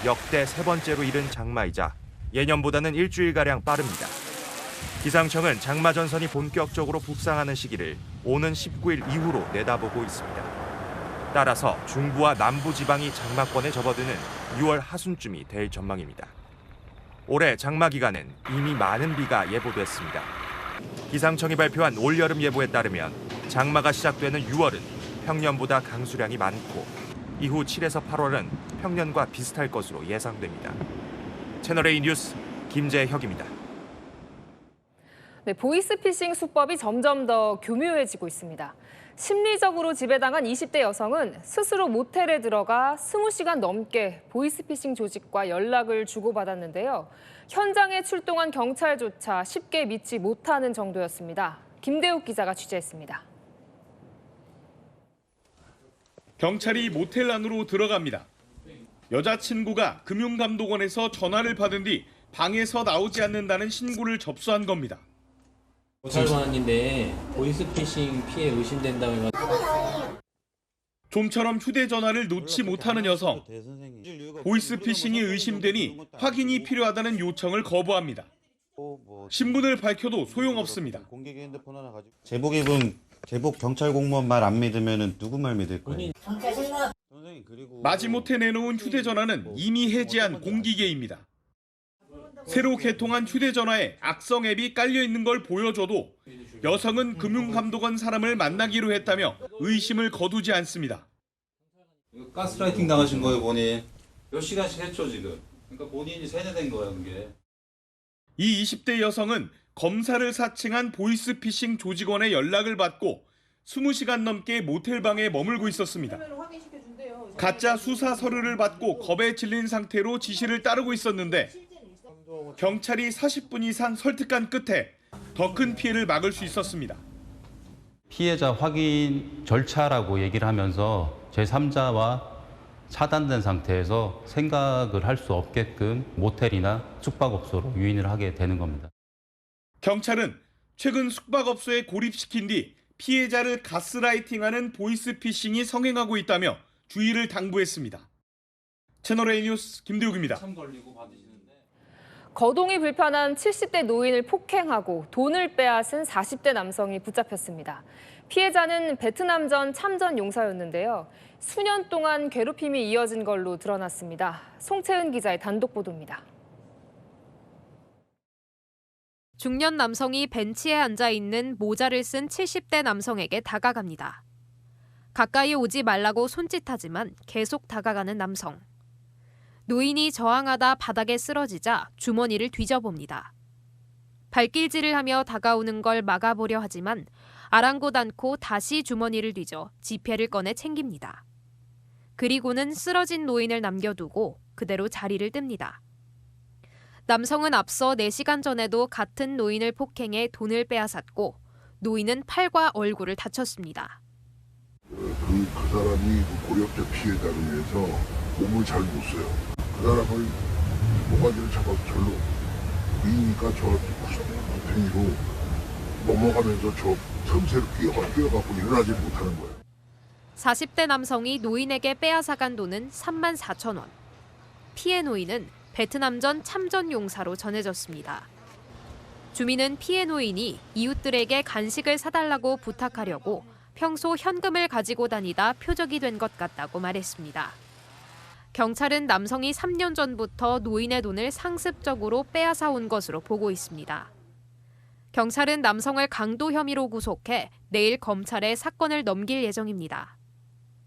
역대 세 번째로 이른 장마이자 예년보다는 일주일가량 빠릅니다. 기상청은 장마 전선이 본격적으로 북상하는 시기를 오는 19일 이후로 내다보고 있습니다. 따라서 중부와 남부 지방이 장마권에 접어드는 6월 하순쯤이 될 전망입니다. 올해 장마 기간엔 이미 많은 비가 예보됐습니다. 기상청이 발표한 올여름 예보에 따르면 장마가 시작되는 6월은 평년보다 강수량이 많고 이후 7에서 8월은 평년과 비슷할 것으로 예상됩니다. 채널A 뉴스 김재혁입니다. 네, 보이스피싱 수법이 점점 더 교묘해지고 있습니다. 심리적으로 지배당한 20대 여성은 스스로 모텔에 들어가 20시간 넘게 보이스피싱 조직과 연락을 주고받았는데요. 현장에 출동한 경찰조차 쉽게 믿지 못하는 정도였습니다. 김대욱 기자가 취재했습니다. 경찰이 모텔 안으로 들어갑니다. 여자친구가 금융감독원에서 전화를 받은 뒤 방에서 나오지 않는다는 신고를 접수한 겁니다. 경찰관인데 보이스피싱 피해 의심된다고 해가지고 좀처럼 휴대전화를 놓지 못하는 여성. 보이스피싱이 의심되니 확인이 필요하다는 요청을 거부합니다. 신분을 밝혀도 소용없습니다. 제복 경찰 공무원 말 안 믿으면 누구 말 믿을 거예요? 마지못해 내놓은 휴대전화는 이미 해지한 공기계입니다. 새로 개통한 휴대전화에 악성 앱이 깔려 있는 걸 보여줘도 여성은 금융감독원 사람을 만나기로 했다며 의심을 거두지 않습니다. 가스라이팅 당하신 거예요, 본인. 몇 시간씩 했죠, 지금. 그러니까 본인이 세뇌된 거야, 그게. 이 20대 여성은 검사를 사칭한 보이스피싱 조직원의 연락을 받고 20시간 넘게 모텔방에 머물고 있었습니다. 가짜 수사 서류를 받고 겁에 질린 상태로 지시를 따르고 있었는데 경찰이 40분 이상 설득한 끝에 더 큰 피해를 막을 수 있었습니다. 피해자 확인 절차라고 얘기를 하면서 제3자와 차단된 상태에서 생각을 할 수 없게끔 모텔이나 숙박업소로 유인을 하게 되는 겁니다. 경찰은 최근 숙박업소에 고립시킨 뒤 피해자를 가스라이팅하는 보이스피싱이 성행하고 있다며 주의를 당부했습니다. 채널A 뉴스 김대욱입니다. 거동이 불편한 70대 노인을 폭행하고 돈을 빼앗은 40대 남성이 붙잡혔습니다. 피해자는 베트남전 참전 용사였는데요. 수년 동안 괴롭힘이 이어진 걸로 드러났습니다. 송채은 기자의 단독 보도입니다. 중년 남성이 벤치에 앉아 있는 모자를 쓴 70대 남성에게 다가갑니다. 가까이 오지 말라고 손짓하지만 계속 다가가는 남성. 노인이 저항하다 바닥에 쓰러지자 주머니를 뒤져봅니다. 발길질을 하며 다가오는 걸 막아보려 하지만 아랑곳 않고 다시 주머니를 뒤져 지폐를 꺼내 챙깁니다. 그리고는 쓰러진 노인을 남겨두고 그대로 자리를 뜹니다. 남성은 앞서 4시간 전에도 같은 노인을 폭행해 돈을 빼앗았고 노인은 팔과 얼굴을 다쳤습니다. 그 사람이 고력자 피해자를 위해서 몸을 잘 못 써요. 그 사람을 모가지를 잡아서 절로 위니까 저 구탱이로 넘어가면서 저 섬세로 뛰어갖고 일어나지 못하는 거예요. 40대 남성이 노인에게 빼앗아간 돈은 3만 4천 원. 피해 노인은 베트남전 참전 용사로 전해졌습니다. 주민은 피해 노인이 이웃들에게 간식을 사달라고 부탁하려고 평소 현금을 가지고 다니다 표적이 된 것 같다고 말했습니다. 경찰은 남성이 3년 전부터 노인의 돈을 상습적으로 빼앗아 온 것으로 보고 있습니다. 경찰은 남성을 강도 혐의로 구속해 내일 검찰에 사건을 넘길 예정입니다.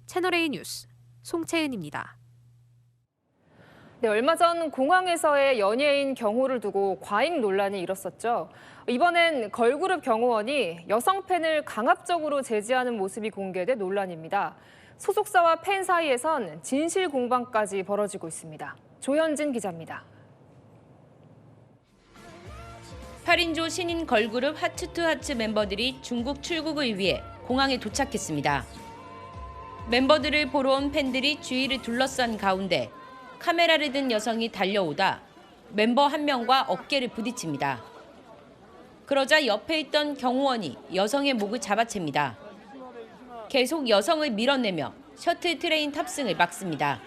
채널A 뉴스 송채은입니다. 네, 얼마 전 공항에서의 연예인 경호를 두고 과잉 논란이 일었었죠. 이번엔 걸그룹 경호원이 여성 팬을 강압적으로 제지하는 모습이 공개돼 논란입니다. 소속사와 팬 사이에선 진실 공방까지 벌어지고 있습니다. 조현진 기자입니다. 8인조 신인 걸그룹 하츠투하츠 멤버들이 중국 출국을 위해 공항에 도착했습니다. 멤버들을 보러 온 팬들이 주위를 둘러싼 가운데 카메라를 든 여성이 달려오다 멤버 한 명과 어깨를 부딪힙니다. 그러자 옆에 있던 경호원이 여성의 목을 잡아챕니다. 계속 여성을 밀어내며 셔틀 트레인 탑승을 막습니다.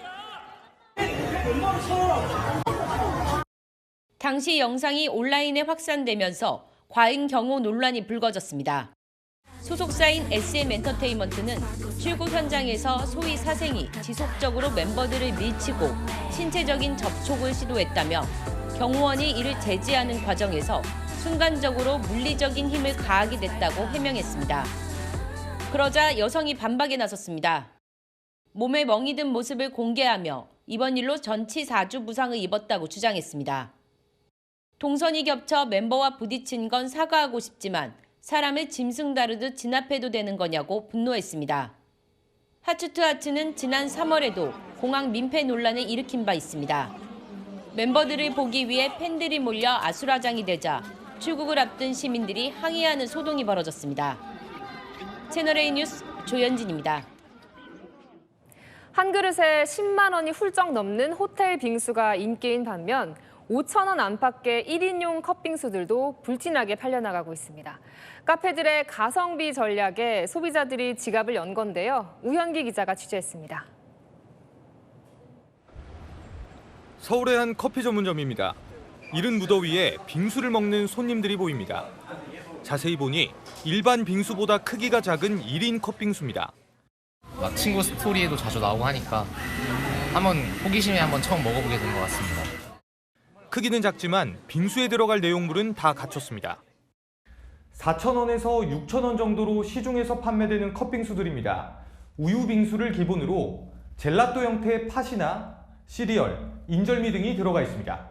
당시 영상이 온라인에 확산되면서 과잉 경호 논란이 불거졌습니다. 소속사인 SM 엔터테인먼트는 출국 현장에서 소위 사생이 지속적으로 멤버들을 밀치고 신체적인 접촉을 시도했다며 경호원이 이를 제지하는 과정에서 순간적으로 물리적인 힘을 가하게 됐다고 해명했습니다. 그러자 여성이 반박에 나섰습니다. 몸에 멍이 든 모습을 공개하며 이번 일로 전치 4주 부상을 입었다고 주장했습니다. 동선이 겹쳐 멤버와 부딪힌 건 사과하고 싶지만 사람을 짐승 다루듯 진압해도 되는 거냐고 분노했습니다. 하츠투하츠는 지난 3월에도 공항 민폐 논란을 일으킨 바 있습니다. 멤버들을 보기 위해 팬들이 몰려 아수라장이 되자 출국을 앞둔 시민들이 항의하는 소동이 벌어졌습니다. 채널A 뉴스 조현진입니다. 한 그릇에 10만 원이 훌쩍 넘는 호텔 빙수가 인기인 반면 5,000원 안팎의 1인용 컵빙수들도 불티나게 팔려나가고 있습니다. 카페들의 가성비 전략에 소비자들이 지갑을 연 건데요. 우현기 기자가 취재했습니다. 서울의 한 커피 전문점입니다. 이른 무더위에 빙수를 먹는 손님들이 보입니다. 자세히 보니 일반 빙수보다 크기가 작은 1인 컵빙수입니다. 막 친구 스토리에도 자주 나오고 하니까 한번 호기심에 한번 처음 먹어보게 된 것 같습니다. 크기는 작지만 빙수에 들어갈 내용물은 다 갖췄습니다. 4,000원에서 6,000원 정도로 시중에서 판매되는 컵빙수들입니다. 우유 빙수를 기본으로 젤라또 형태의 팥이나 시리얼, 인절미 등이 들어가 있습니다.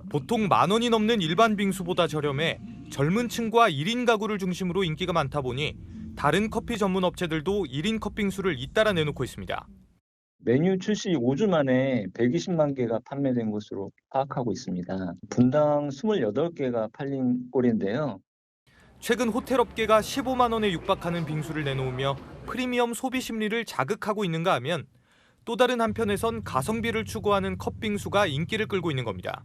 보통 10,000원이 넘는 일반 빙수보다 저렴해 젊은 층과 1인 가구를 중심으로 인기가 많다 보니 다른 커피 전문 업체들도 1인 컵빙수를 잇따라 내놓고 있습니다. 메뉴 출시 5주 만에 120만 개가 판매된 것으로 파악하고 있습니다. 분당 28개가 팔린 꼴인데요. 최근 호텔업계가 15만 원에 육박하는 빙수를 내놓으며 프리미엄 소비 심리를 자극하고 있는가 하면 또 다른 한편에선 가성비를 추구하는 컵빙수가 인기를 끌고 있는 겁니다.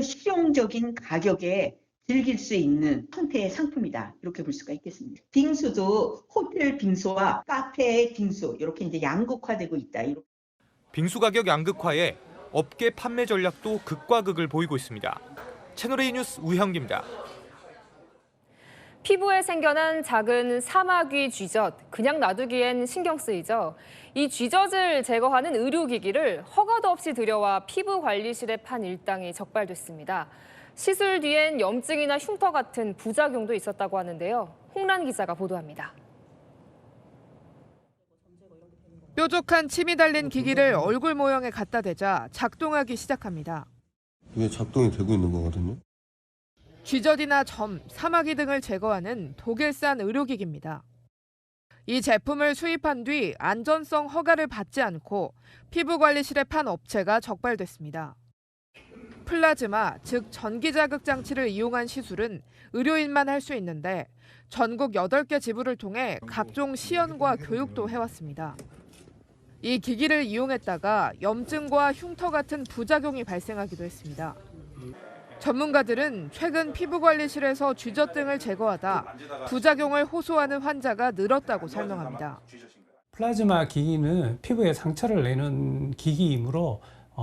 실용적인 가격에 즐길 수 있는 형태의 상품이다. 이렇게 볼 수가 있겠습니다. 빙수도 호텔 빙수와 카페 빙수 이렇게 이제 양극화되고 있다. 빙수 가격 양극화에 업계 판매 전략도 극과 극을 보이고 있습니다. 채널A 뉴스 우형기입니다. 피부에 생겨난 작은 사마귀 쥐젖, 그냥 놔두기엔 신경 쓰이죠. 이 쥐젖을 제거하는 의료기기를 허가도 없이 들여와 피부관리실에 판 일당이 적발됐습니다. 시술 뒤엔 염증이나 흉터 같은 부작용도 있었다고 하는데요. 홍란 기자가 보도합니다. 뾰족한 침이 달린 기기를 얼굴 모형에 갖다 대자 작동하기 시작합니다. 이게 작동이 되고 있는 거거든요. 쥐젖이나 점, 사마귀 등을 제거하는 독일산 의료기기입니다. 이 제품을 수입한 뒤 안전성 허가를 받지 않고 피부관리실에 판 업체가 적발됐습니다. 플라즈마, 즉 전기자극 장치를 이용한 시술은 의료인만 할 수 있는데 전국 8개 지부를 통해 각종 시연과 교육도 해왔습니다. 이 기기를 이용했다가 염증과 흉터 같은 부작용이 발생하기도 했습니다. 전문가들은 최근 피부관리실에서 쥐젖 등을 제거하다 부작용을 호소하는 환자가 늘었다고 설명합니다. 플라즈마 기기는 피부에 상처를 내는 기기이므로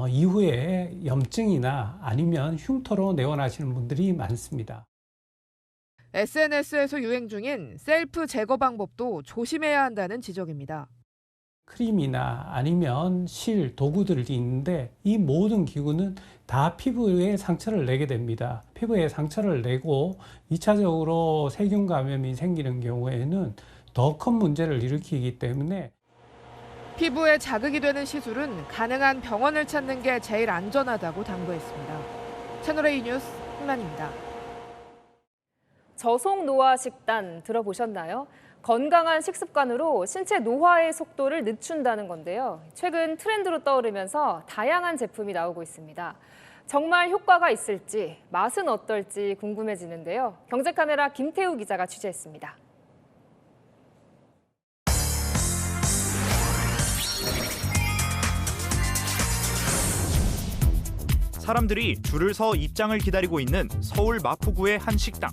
이후에 염증이나 아니면 흉터로 내원하시는 분들이 많습니다. SNS에서 유행 중인 셀프 제거 방법도 조심해야 한다는 지적입니다. 크림이나 아니면 실, 도구들이 있는데 이 모든 기구는 다 피부에 상처를 내게 됩니다. 피부에 상처를 내고 2차적으로 세균 감염이 생기는 경우에는 더 큰 문제를 일으키기 때문에 피부에 자극이 되는 시술은 가능한 병원을 찾는 게 제일 안전하다고 당부했습니다. 채널A 뉴스 홍란입니다. 저속 노화 식단 들어보셨나요? 건강한 식습관으로 신체 노화의 속도를 늦춘다는 건데요. 최근 트렌드로 떠오르면서 다양한 제품이 나오고 있습니다. 정말 효과가 있을지, 맛은 어떨지 궁금해지는데요. 경제카메라 김태우 기자가 취재했습니다. 사람들이 줄을 서 입장을 기다리고 있는 서울 마포구의 한 식당.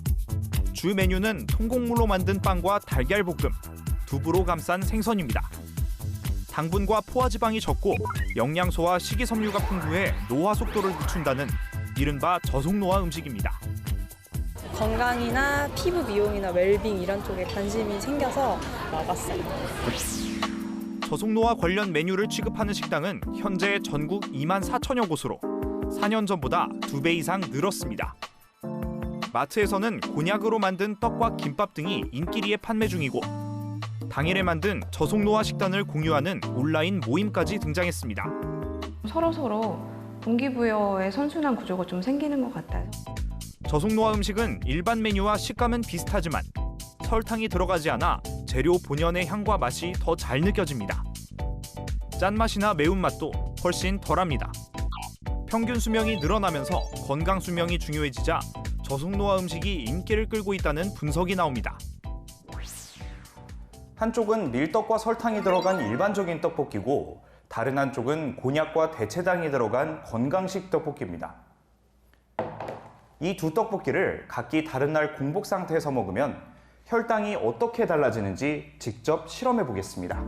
주 메뉴는 통곡물로 만든 빵과 달걀볶음, 두부로 감싼 생선입니다. 당분과 포화지방이 적고 영양소와 식이섬유가 풍부해 노화 속도를 늦춘다는 이른바 저속노화 음식입니다. 건강이나 피부 미용이나 웰빙 이런 쪽에 관심이 생겨서 와봤어요. 저속노화 관련 메뉴를 취급하는 식당은 현재 전국 24,000여 곳으로 4년 전보다 2배 이상 늘었습니다. 마트에서는 곤약으로 만든 떡과 김밥 등이 인기리에 판매 중이고 당일에 만든 저속노화 식단을 공유하는 온라인 모임까지 등장했습니다. 서로 동기부여의 선순환 구조가 좀 생기는 것 같아요. 저속노화 음식은 일반 메뉴와 식감은 비슷하지만 설탕이 들어가지 않아 재료 본연의 향과 맛이 더 잘 느껴집니다. 짠맛이나 매운맛도 훨씬 덜합니다. 평균 수명이 늘어나면서 건강 수명이 중요해지자 저속노화 음식이 인기를 끌고 있다는 분석이 나옵니다. 한쪽은 밀떡과 설탕이 들어간 일반적인 떡볶이고 다른 한쪽은 곤약과 대체당이 들어간 건강식 떡볶이입니다. 이 두 떡볶이를 각기 다른 날 공복 상태에서 먹으면 혈당이 어떻게 달라지는지 직접 실험해 보겠습니다.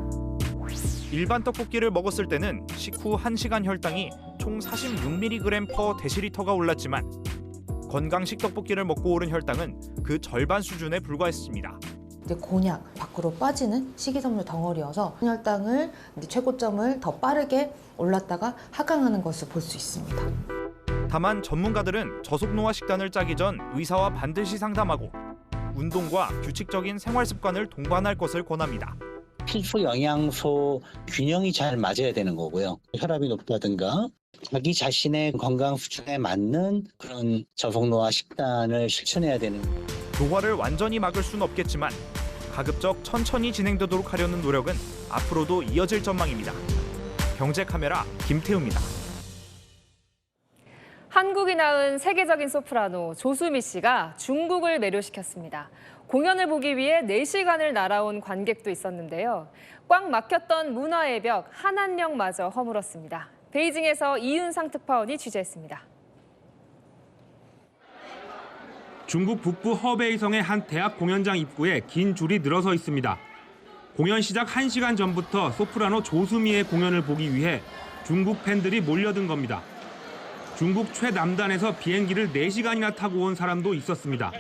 일반 떡볶이를 먹었을 때는 식후 1시간 혈당이 총 46mg/dl가 올랐지만 건강식 떡볶이를 먹고 오른 혈당은 그 절반 수준에 불과했습니다. 곤약 밖으로 빠지는 식이섬유 덩어리여서 혈당을 최고점을 더 빠르게 올랐다가 하강하는 것을 볼 수 있습니다. 다만 전문가들은 저속노화 식단을 짜기 전 의사와 반드시 상담하고 운동과 규칙적인 생활 습관을 동반할 것을 권합니다. 필수 영양소 균형이 잘 맞아야 되는 거고요. 혈압이 높다든가 자기 자신의 건강 수준에 맞는 그런 저속노화 식단을 실천해야 되는. 노화를 완전히 막을 수는 없겠지만 가급적 천천히 진행되도록 하려는 노력은 앞으로도 이어질 전망입니다. 경제카메라 김태우입니다. 한국이 낳은 세계적인 소프라노 조수미 씨가 중국을 매료시켰습니다. 공연을 보기 위해 4시간을 날아온 관객도 있었는데요. 꽉 막혔던 문화의 벽 한한령마저 허물었습니다. 베이징에서 이윤상 특파원이 취재했습니다. 중국 북부 허베이성의 한 대학 공연장 입구에 긴 줄이 늘어서 있습니다. 공연 시작 1시간 전부터 소프라노 조수미의 공연을 보기 위해 중국 팬들이 몰려든 겁니다. 중국 최남단에서 비행기를 4시간이나 타고 온 사람도 있었습니다.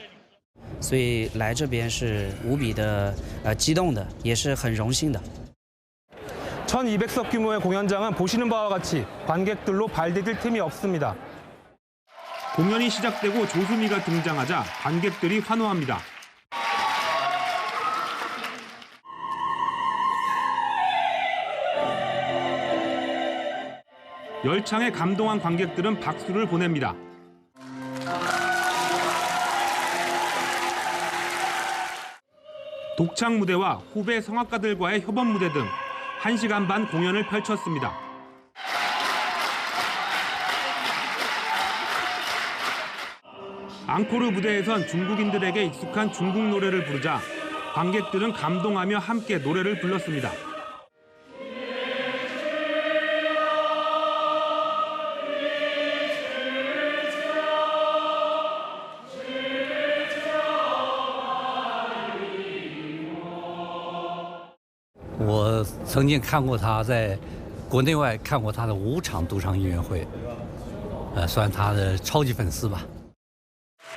所以来这边是无比的激动的，也是很荣幸的。 1200석 규모의 공연장은 보시는 바와 같이 관객들로 발디딜 틈이 없습니다. 공연이 시작되고 조수미가 등장하자 관객들이 환호합니다. 열창에 감동한 관객들은 박수를 보냅니다. 독창 무대와 후배 성악가들과의 협업 무대 등 1시간 반 공연을 펼쳤습니다. 앙코르 무대에선 중국인들에게 익숙한 중국 노래를 부르자 관객들은 감동하며 함께 노래를 불렀습니다.我曾经看过他在国内外看过他的5场独唱音乐会，算他的超级粉丝吧。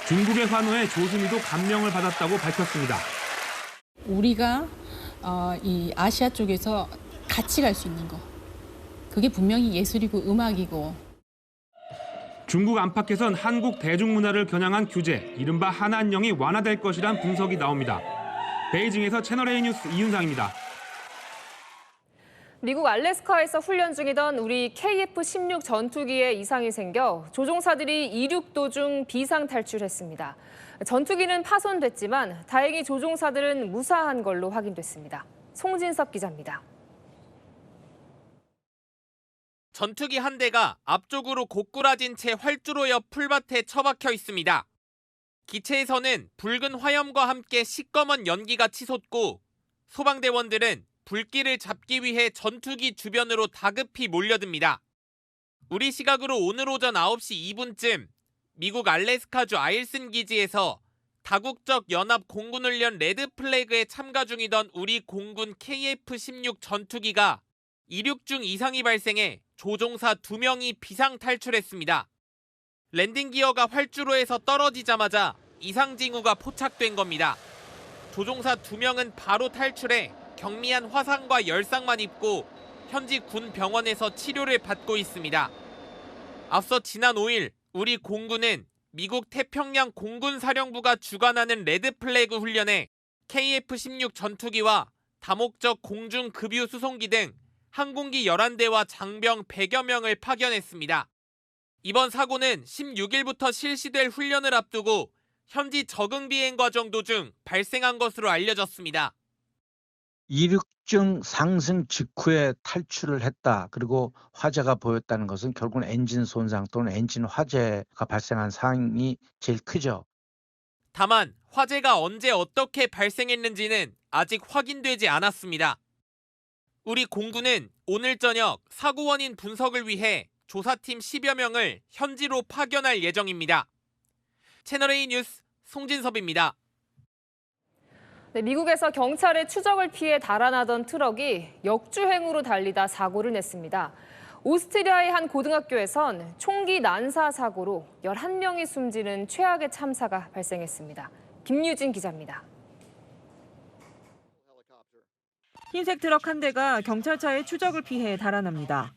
중국의 환호에 조수미도 감명을 받았다고 밝혔습니다. 우리가 이 아시아 쪽에서 같이 갈 수 있는 거, 그게 분명히 예술이고 음악이고. 중국 안팎에선 한국 대중문화를 겨냥한 규제, 이른바 한한령이 완화될 것이란 분석이 나옵니다. 베이징에서 채널A 뉴스 이윤상입니다. 미국 알래스카에서 훈련 중이던 우리 KF-16 전투기에 이상이 생겨 조종사들이 이륙 도중 비상 탈출했습니다. 전투기는 파손됐지만 다행히 조종사들은 무사한 걸로 확인됐습니다. 송진섭 기자입니다. 전투기 한 대가 앞쪽으로 고꾸라진 채 활주로 옆 풀밭에 처박혀 있습니다. 기체에서는 붉은 화염과 함께 시꺼먼 연기가 치솟고 소방대원들은 불길을 잡기 위해 전투기 주변으로 다급히 몰려듭니다. 우리 시각으로 오늘 오전 9시 2분쯤 미국 알래스카주 아일슨 기지에서 다국적 연합 공군훈련 레드 플래그에 참가 중이던 우리 공군 KF-16 전투기가 이륙 중 이상이 발생해 조종사 2명이 비상 탈출했습니다. 랜딩 기어가 활주로에서 떨어지자마자 이상 징후가 포착된 겁니다. 조종사 2명은 바로 탈출해 경미한 화상과 열상만 입고 현지 군 병원에서 치료를 받고 있습니다. 앞서 지난 5일 우리 공군은 미국 태평양 공군사령부가 주관하는 레드 플래그 훈련에 KF-16 전투기와 다목적 공중급유 수송기 등 항공기 11대와 장병 100여 명을 파견했습니다. 이번 사고는 16일부터 실시될 훈련을 앞두고 현지 적응 비행 과정 도중 발생한 것으로 알려졌습니다. 이륙중 상승 직후에 탈출을 했다. 그리고 화재가 보였다는 것은 결국은 엔진 손상 또는 엔진 화재가 발생한 사항이 제일 크죠. 다만 화재가 언제 어떻게 발생했는지는 아직 확인되지 않았습니다. 우리 공군은 오늘 저녁 사고 원인 분석을 위해 조사팀 10여 명을 현지로 파견할 예정입니다. 채널A 뉴스 송진섭입니다. 네, 미국에서 경찰의 추적을 피해 달아나던 트럭이 역주행으로 달리다 사고를 냈습니다. 오스트리아의 한 고등학교에선 총기 난사 사고로 11명이 숨지는 최악의 참사가 발생했습니다. 김유진 기자입니다. 흰색 트럭 한 대가 경찰차의 추적을 피해 달아납니다.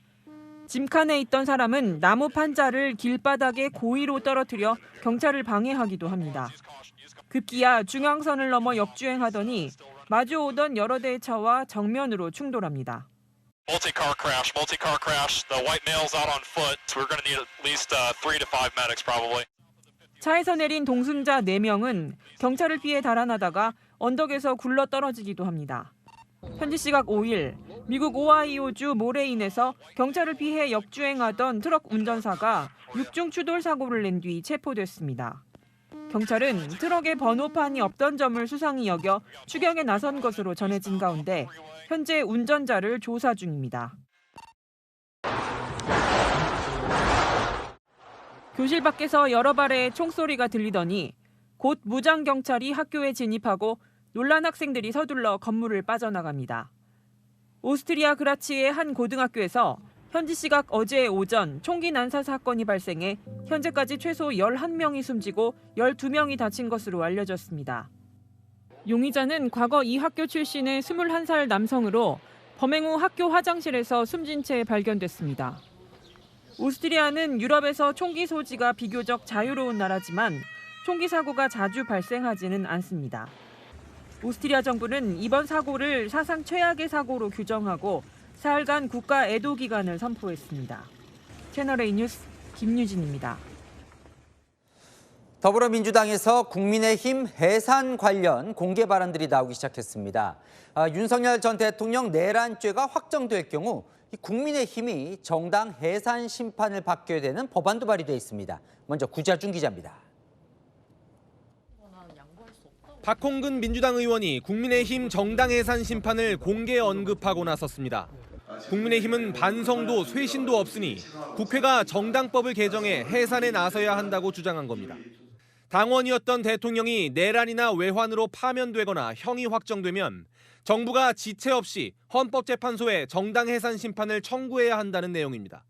짐칸에 있던 사람은 나무 판자를 길바닥에 고의로 떨어뜨려 경찰을 방해하기도 합니다. 급기야 중앙선을 넘어 역주행하더니 마주오던 여러 대의 차와 정면으로 충돌합니다. Multi-car crash. The white male's out on foot. So we're going to need at least 3 to 5 medics probably. 차에서 내린 동승자 4명은 경찰을 피해 달아나다가 언덕에서 굴러 떨어지기도 합니다. 현지 시각 5일 미국 오하이오주 모레인에서 경찰을 피해 역주행하던 트럭 운전사가 6중 추돌 사고를 낸 뒤 체포됐습니다. 경찰은 트럭에 번호판이 없던 점을 수상히 여겨 추격에 나선 것으로 전해진 가운데 현재 운전자를 조사 중입니다. 교실 밖에서 여러 발의 총소리가 들리더니 곧 무장 경찰이 학교에 진입하고 놀란 학생들이 서둘러 건물을 빠져나갑니다. 오스트리아 그라치의 한 고등학교에서 현지 시각 어제 오전 총기 난사 사건이 발생해 현재까지 최소 11명이 숨지고 12명이 다친 것으로 알려졌습니다. 용의자는 과거 이 학교 출신의 21살 남성으로 범행 후 학교 화장실에서 숨진 채 발견됐습니다. 오스트리아는 유럽에서 총기 소지가 비교적 자유로운 나라지만 총기 사고가 자주 발생하지는 않습니다. 오스트리아 정부는 이번 사고를 사상 최악의 사고로 규정하고 사흘간 국가 애도 기간을 선포했습니다. 채널A 뉴스 김유진입니다. 더불어민주당에서 국민의힘 해산 관련 공개 발언들이 나오기 시작했습니다. 윤석열 전 대통령 내란죄가 확정될 경우 국민의힘이 정당 해산 심판을 받게 되는 법안도 발의돼 있습니다. 먼저 구자준 기자입니다. 박홍근 민주당 의원이 국민의힘 정당 해산 심판을 공개 언급하고 나섰습니다. 국민의힘은 반성도 쇄신도 없으니 국회가 정당법을 개정해 해산에 나서야 한다고 주장한 겁니다. 당원이었던 대통령이 내란이나 외환으로 파면되거나 형이 확정되면 정부가 지체 없이 헌법재판소에 정당 해산 심판을 청구해야 한다는 내용입니다.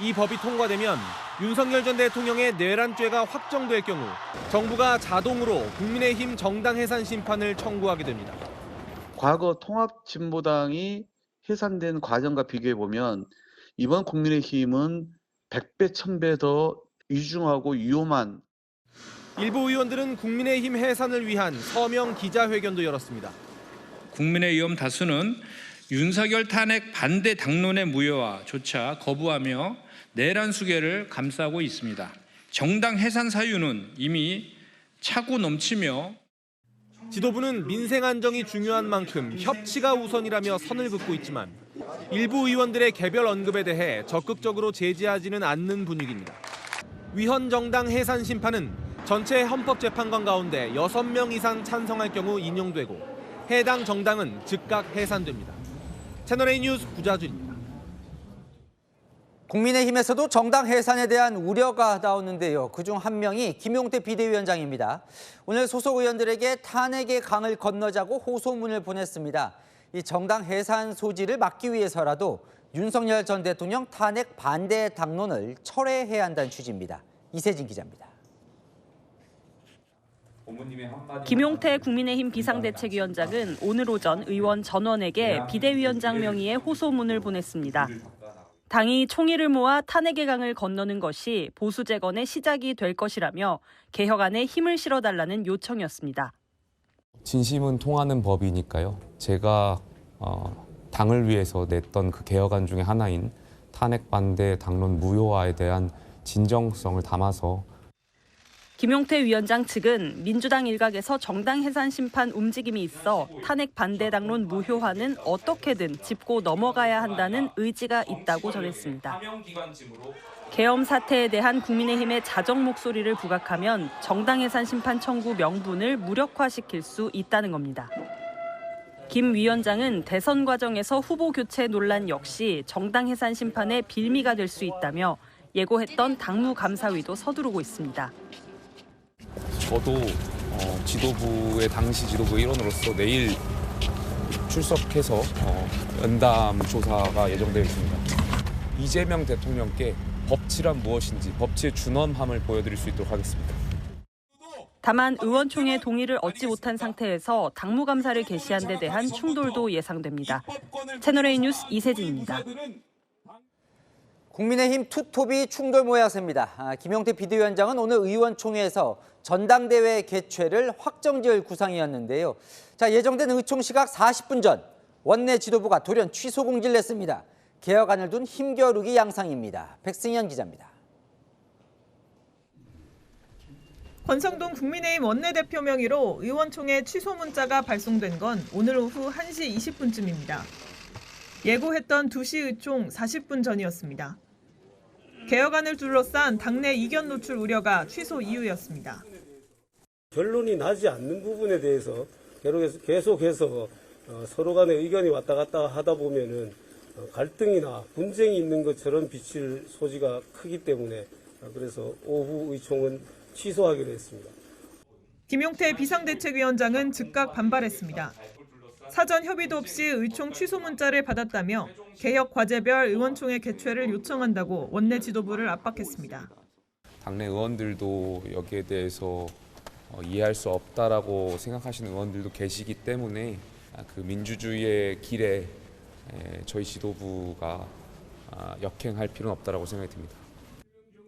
이 법이 통과되면 윤석열 전 대통령의 내란죄가 확정될 경우 정부가 자동으로 국민의힘 정당 해산 심판을 청구하게 됩니다. 과거 통합진보당이 해산된 과정과 비교해보면 이번 국민의힘은 100배, 1000배 더 위중하고 위험한. 일부 의원들은 국민의힘 해산을 위한 서명 기자회견도 열었습니다. 국민의힘 다수는 윤석열 탄핵 반대 당론의 무효화조차 거부하며 내란 수계를 감싸고 있습니다. 정당 해산 사유는 이미 차고 넘치며 지도부는 민생 안정이 중요한 만큼 협치가 우선이라며 선을 긋고 있지만 일부 의원들의 개별 언급에 대해 적극적으로 제지하지는 않는 분위기입니다. 위헌 정당 해산 심판은 전체 헌법재판관 가운데 6명 이상 찬성할 경우 인용되고 해당 정당은 즉각 해산됩니다. 채널A 뉴스 구자준입니다. 국민의힘에서도 정당 해산에 대한 우려가 나오는데요. 그중 한 명이 김용태 비대위원장입니다. 오늘 소속 의원들에게 탄핵의 강을 건너자고 호소문을 보냈습니다. 이 정당 해산 소지를 막기 위해서라도 윤석열 전 대통령 탄핵 반대 당론을 철회해야 한다는 취지입니다. 이세진 기자입니다. 김용태 국민의힘 비상대책위원장은 오늘 오전 의원 전원에게 비대위원장 명의의 호소문을 보냈습니다. 당이 총의를 모아 탄핵의 강을 건너는 것이 보수 재건의 시작이 될 것이라며 개혁안에 힘을 실어달라는 요청이었습니다. 진심은 통하는 법이니까요. 제가 당을 위해서 냈던 그 개혁안 중에 하나인 탄핵 반대 당론 무효화에 대한 진정성을 담아서 김용태 위원장 측은 민주당 일각에서 정당 해산 심판 움직임이 있어 탄핵 반대 당론 무효화는 어떻게든 짚고 넘어가야 한다는 의지가 있다고 전했습니다. 계엄 사태에 대한 국민의힘의 자정 목소리를 부각하면 정당 해산 심판 청구 명분을 무력화시킬 수 있다는 겁니다. 김 위원장은 대선 과정에서 후보 교체 논란 역시 정당 해산 심판의 빌미가 될 수 있다며 예고했던 당무감사위도 서두르고 있습니다. 저도 지도부의 당시 지도부 일원으로서 내일 출석해서 연담 조사가 예정되어 있습니다. 이재명 대통령께 법치란 무엇인지 법치의 준엄함을 보여드릴 수 있도록 하겠습니다. 다만 의원총회 동의를 얻지 못한 상태에서 당무감사를 개시한 데 대한 충돌도 예상됩니다. 채널A 뉴스 이세진입니다. 국민의힘 투톱이 충돌 모양새입니다. 김용태 비대위원장은 오늘 의원총회에서 전당대회 개최를 확정지을 구상이었는데요. 자, 예정된 의총 시각 40분 전 원내 지도부가 돌연 취소 공지를 냈습니다. 개혁안을 둔 힘겨루기 양상입니다. 백승현 기자입니다. 권성동 국민의힘 원내대표 명의로 의원총회 취소 문자가 발송된 건 오늘 오후 1시 20분쯤입니다. 예고했던 2시 의총 40분 전이었습니다. 개혁안을 둘러싼 당내 이견 노출 우려가 취소 이유였습니다. 결론이 나지 않는 부분에 대해서 계속해서 서로 간에 의견이 왔다 갔다 하다 보면은 갈등이나 분쟁이 있는 것처럼 비칠 소지가 크기 때문에 그래서 오후 의총은 취소하기로 했습니다. 김용태 비상대책위원장은 즉각 반발했습니다. 사전 협의도 없이 의총 취소 문자를 받았다며 개혁 과제별 의원총회 개최를 요청한다고 원내 지도부를 압박했습니다. 당내 의원들도 여기에 대해서 이해할 수 없다라고 생각하시는 의원들도 계시기 때문에 그 민주주의의 길에 저희 지도부가 역행할 필요는 없다라고 생각이 듭니다.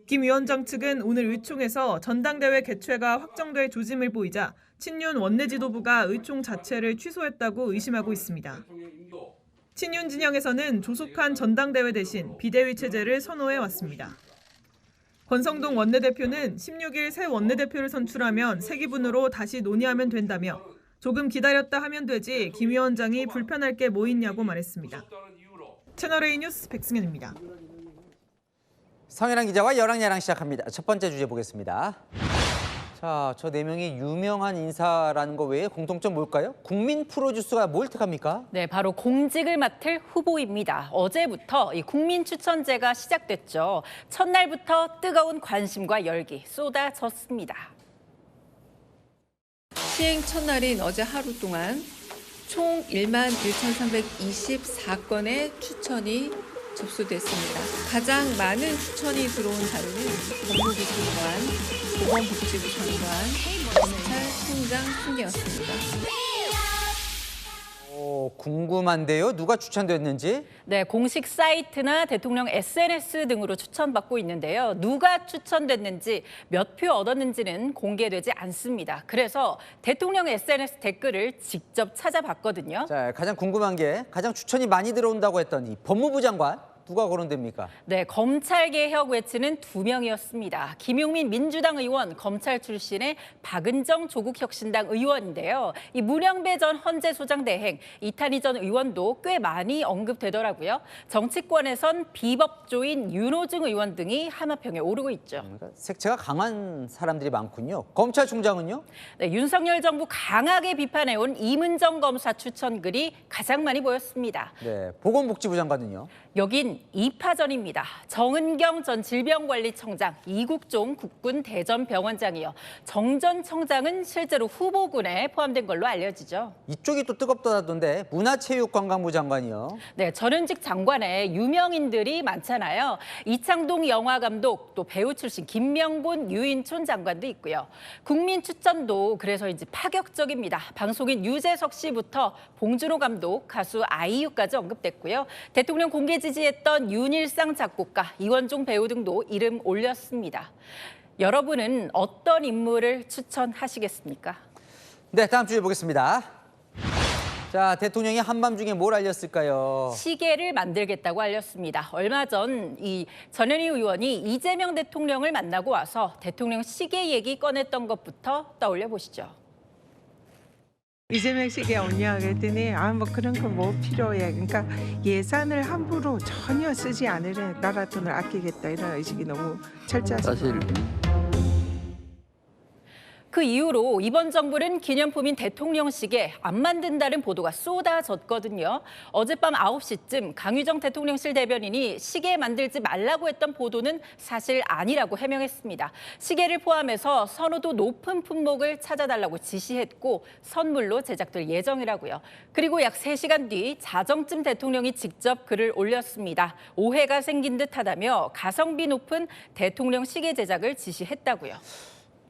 김 위원장 측은 오늘 의총에서 전당대회 개최가 확정될 조짐을 보이자 친윤 원내 지도부가 의총 자체를 취소했다고 의심하고 있습니다. 친윤 진영에서는 조속한 전당대회 대신 비대위 체제를 선호해 왔습니다. 권성동 원내대표는 16일 새 원내대표를 선출하면 새 기분으로 다시 논의하면 된다며 조금 기다렸다 하면 되지 김 위원장이 불편할 게 뭐 있냐고 말했습니다. 채널A 뉴스 백승현입니다. 성현랑 기자와 열왕야랑 시작합니다. 첫 번째 주제 보겠습니다. 자, 저 4명이 유명한 인사라는 거 외에 공통점 뭘까요? 국민 프로듀스가 뭘 택합니까? 네, 바로 공직을 맡을 후보입니다. 어제부터 이 국민 추천제가 시작됐죠. 첫날부터 뜨거운 관심과 열기 쏟아졌습니다. 시행 첫날인 어제 하루 동안 총 11,324건의 추천이 접수됐습니다. 가장 많은 추천이 들어온 자료는 법무부 장관, 보건복지부 장관, 검찰총장 순계였습니다. 궁금한데요. 누가 추천됐는지? 네, 공식 사이트나 대통령 SNS 등으로 추천받고 있는데요. 누가 추천됐는지, 몇 표 얻었는지는 공개되지 않습니다. 그래서 대통령 SNS 댓글을 직접 찾아봤거든요. 자, 가장 궁금한 게 가장 추천이 많이 들어온다고 했던 이 법무부 장관. 누가 거론됩니까? 네, 검찰개혁 외치는 2명이었습니다. 김용민 민주당 의원, 검찰 출신의 박은정 조국혁신당 의원인데요. 이 문영배 전 헌재소장 대행, 이탄희 전 의원도 꽤 많이 언급되더라고요. 정치권에선 비법조인 윤호중 의원 등이 하마평에 오르고 있죠. 색채가 강한 사람들이 많군요. 검찰총장은요? 네, 윤석열 정부 강하게 비판해온 이문정 검사 추천글이 가장 많이 보였습니다. 네, 보건복지부 장관은요? 여긴 2파전입니다. 정은경 전 질병관리청장, 이국종 국군 대전병원장이요. 정 전 청장은 실제로 후보군에 포함된 걸로 알려지죠. 이쪽이 또 뜨겁다던데 문화체육관광부 장관이요. 네, 전현직 장관에 유명인들이 많잖아요. 이창동 영화감독, 또 배우 출신 김명곤, 유인촌 장관도 있고요. 국민 추천도 그래서인지 파격적입니다. 방송인 유재석 씨부터 봉준호 감독, 가수 아이유까지 언급됐고요. 대통령 공개 지지했던 윤일상 작곡가, 이원종 배우 등도 이름 올렸습니다. 여러분은 어떤 인물을 추천하시겠습니까? 네, 다음 주제 보겠습니다. 자, 대통령이 한밤중에 뭘 알렸을까요? 시계를 만들겠다고 알렸습니다. 얼마 전 이 전현희 의원이 이재명 대통령을 만나고 와서 대통령 시계 얘기 꺼냈던 것부터 떠올려 보시죠. 이재명 시계 없냐 그랬더니 뭐 그런 거 뭐 필요해. 그러니까 예산을 함부로 전혀 쓰지 않으려 나라 돈을 아끼겠다 이런 의식이 너무 철저하죠. 사실 그 이후로 이번 정부는 기념품인 대통령 시계 안 만든다는 보도가 쏟아졌거든요. 어젯밤 9시쯤 강유정 대통령실 대변인이 시계 만들지 말라고 했던 보도는 사실 아니라고 해명했습니다. 시계를 포함해서 선호도 높은 품목을 찾아달라고 지시했고 선물로 제작될 예정이라고요. 그리고 약 3시간 뒤 자정쯤 대통령이 직접 글을 올렸습니다. 오해가 생긴 듯하다며 가성비 높은 대통령 시계 제작을 지시했다고요.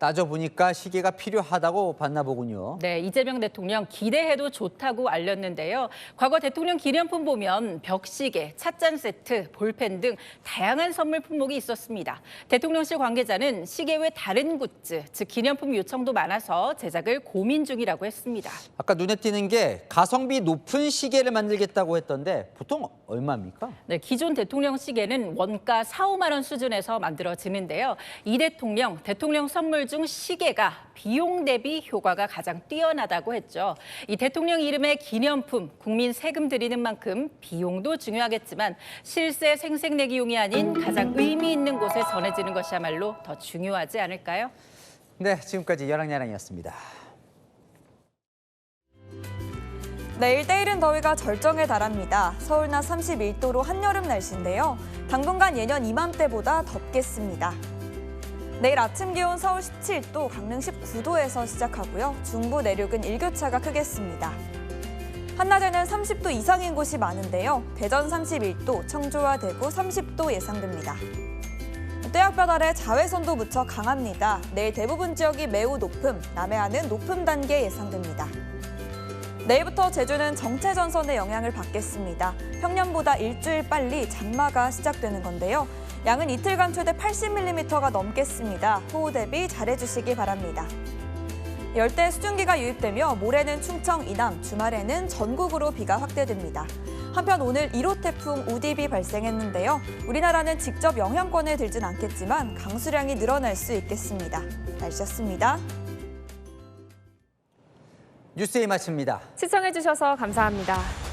따져보니까 시계가 필요하다고 봤나 보군요. 네, 이재명 대통령 기대해도 좋다고 알렸는데요. 과거 대통령 기념품 보면 벽시계, 찻잔 세트, 볼펜 등 다양한 선물 품목이 있었습니다. 대통령실 관계자는 시계 외 다른 굿즈, 즉 기념품 요청도 많아서 제작을 고민 중이라고 했습니다. 아까 눈에 띄는 게 가성비 높은 시계를 만들겠다고 했던데 보통 얼마입니까? 네, 기존 대통령 시계는 원가 4, 5만 원 수준에서 만들어지는데요. 이 대통령 선물 중 시계가 비용 대비 효과가 가장 뛰어나다고 했죠. 이 대통령 이름의 기념품, 국민 세금 들이는 만큼 비용도 중요하겠지만 실세 생색내기용이 아닌 가장 의미 있는 곳에 전해지는 것이야말로 더 중요하지 않을까요? 네, 지금까지 여랑야랑이었습니다. 내일 때이른 더위가 절정에 달합니다. 서울 낮 31도로 한여름 날씨인데요. 당분간 예년 이맘때보다 덥겠습니다. 내일 아침 기온 서울 17도, 강릉 19도에서 시작하고요. 중부 내륙은 일교차가 크겠습니다. 한낮에는 30도 이상인 곳이 많은데요. 대전 31도, 청주와 대구 30도 예상됩니다. 떼약볕 아래 자외선도 무척 강합니다. 내일 대부분 지역이 매우 높음, 남해안은 높음 단계 예상됩니다. 내일부터 제주는 정체전선의 영향을 받겠습니다. 평년보다 일주일 빨리 장마가 시작되는 건데요. 양은 이틀간 최대 80mm가 넘겠습니다. 호우 대비 잘해주시기 바랍니다. 열대 수증기가 유입되며 모레는 충청 이남, 주말에는 전국으로 비가 확대됩니다. 한편 오늘 1호 태풍 우디비 발생했는데요. 우리나라는 직접 영향권에 들진 않겠지만 강수량이 늘어날 수 있겠습니다. 날씨였습니다. 뉴스에 마칩니다. 시청해주셔서 감사합니다.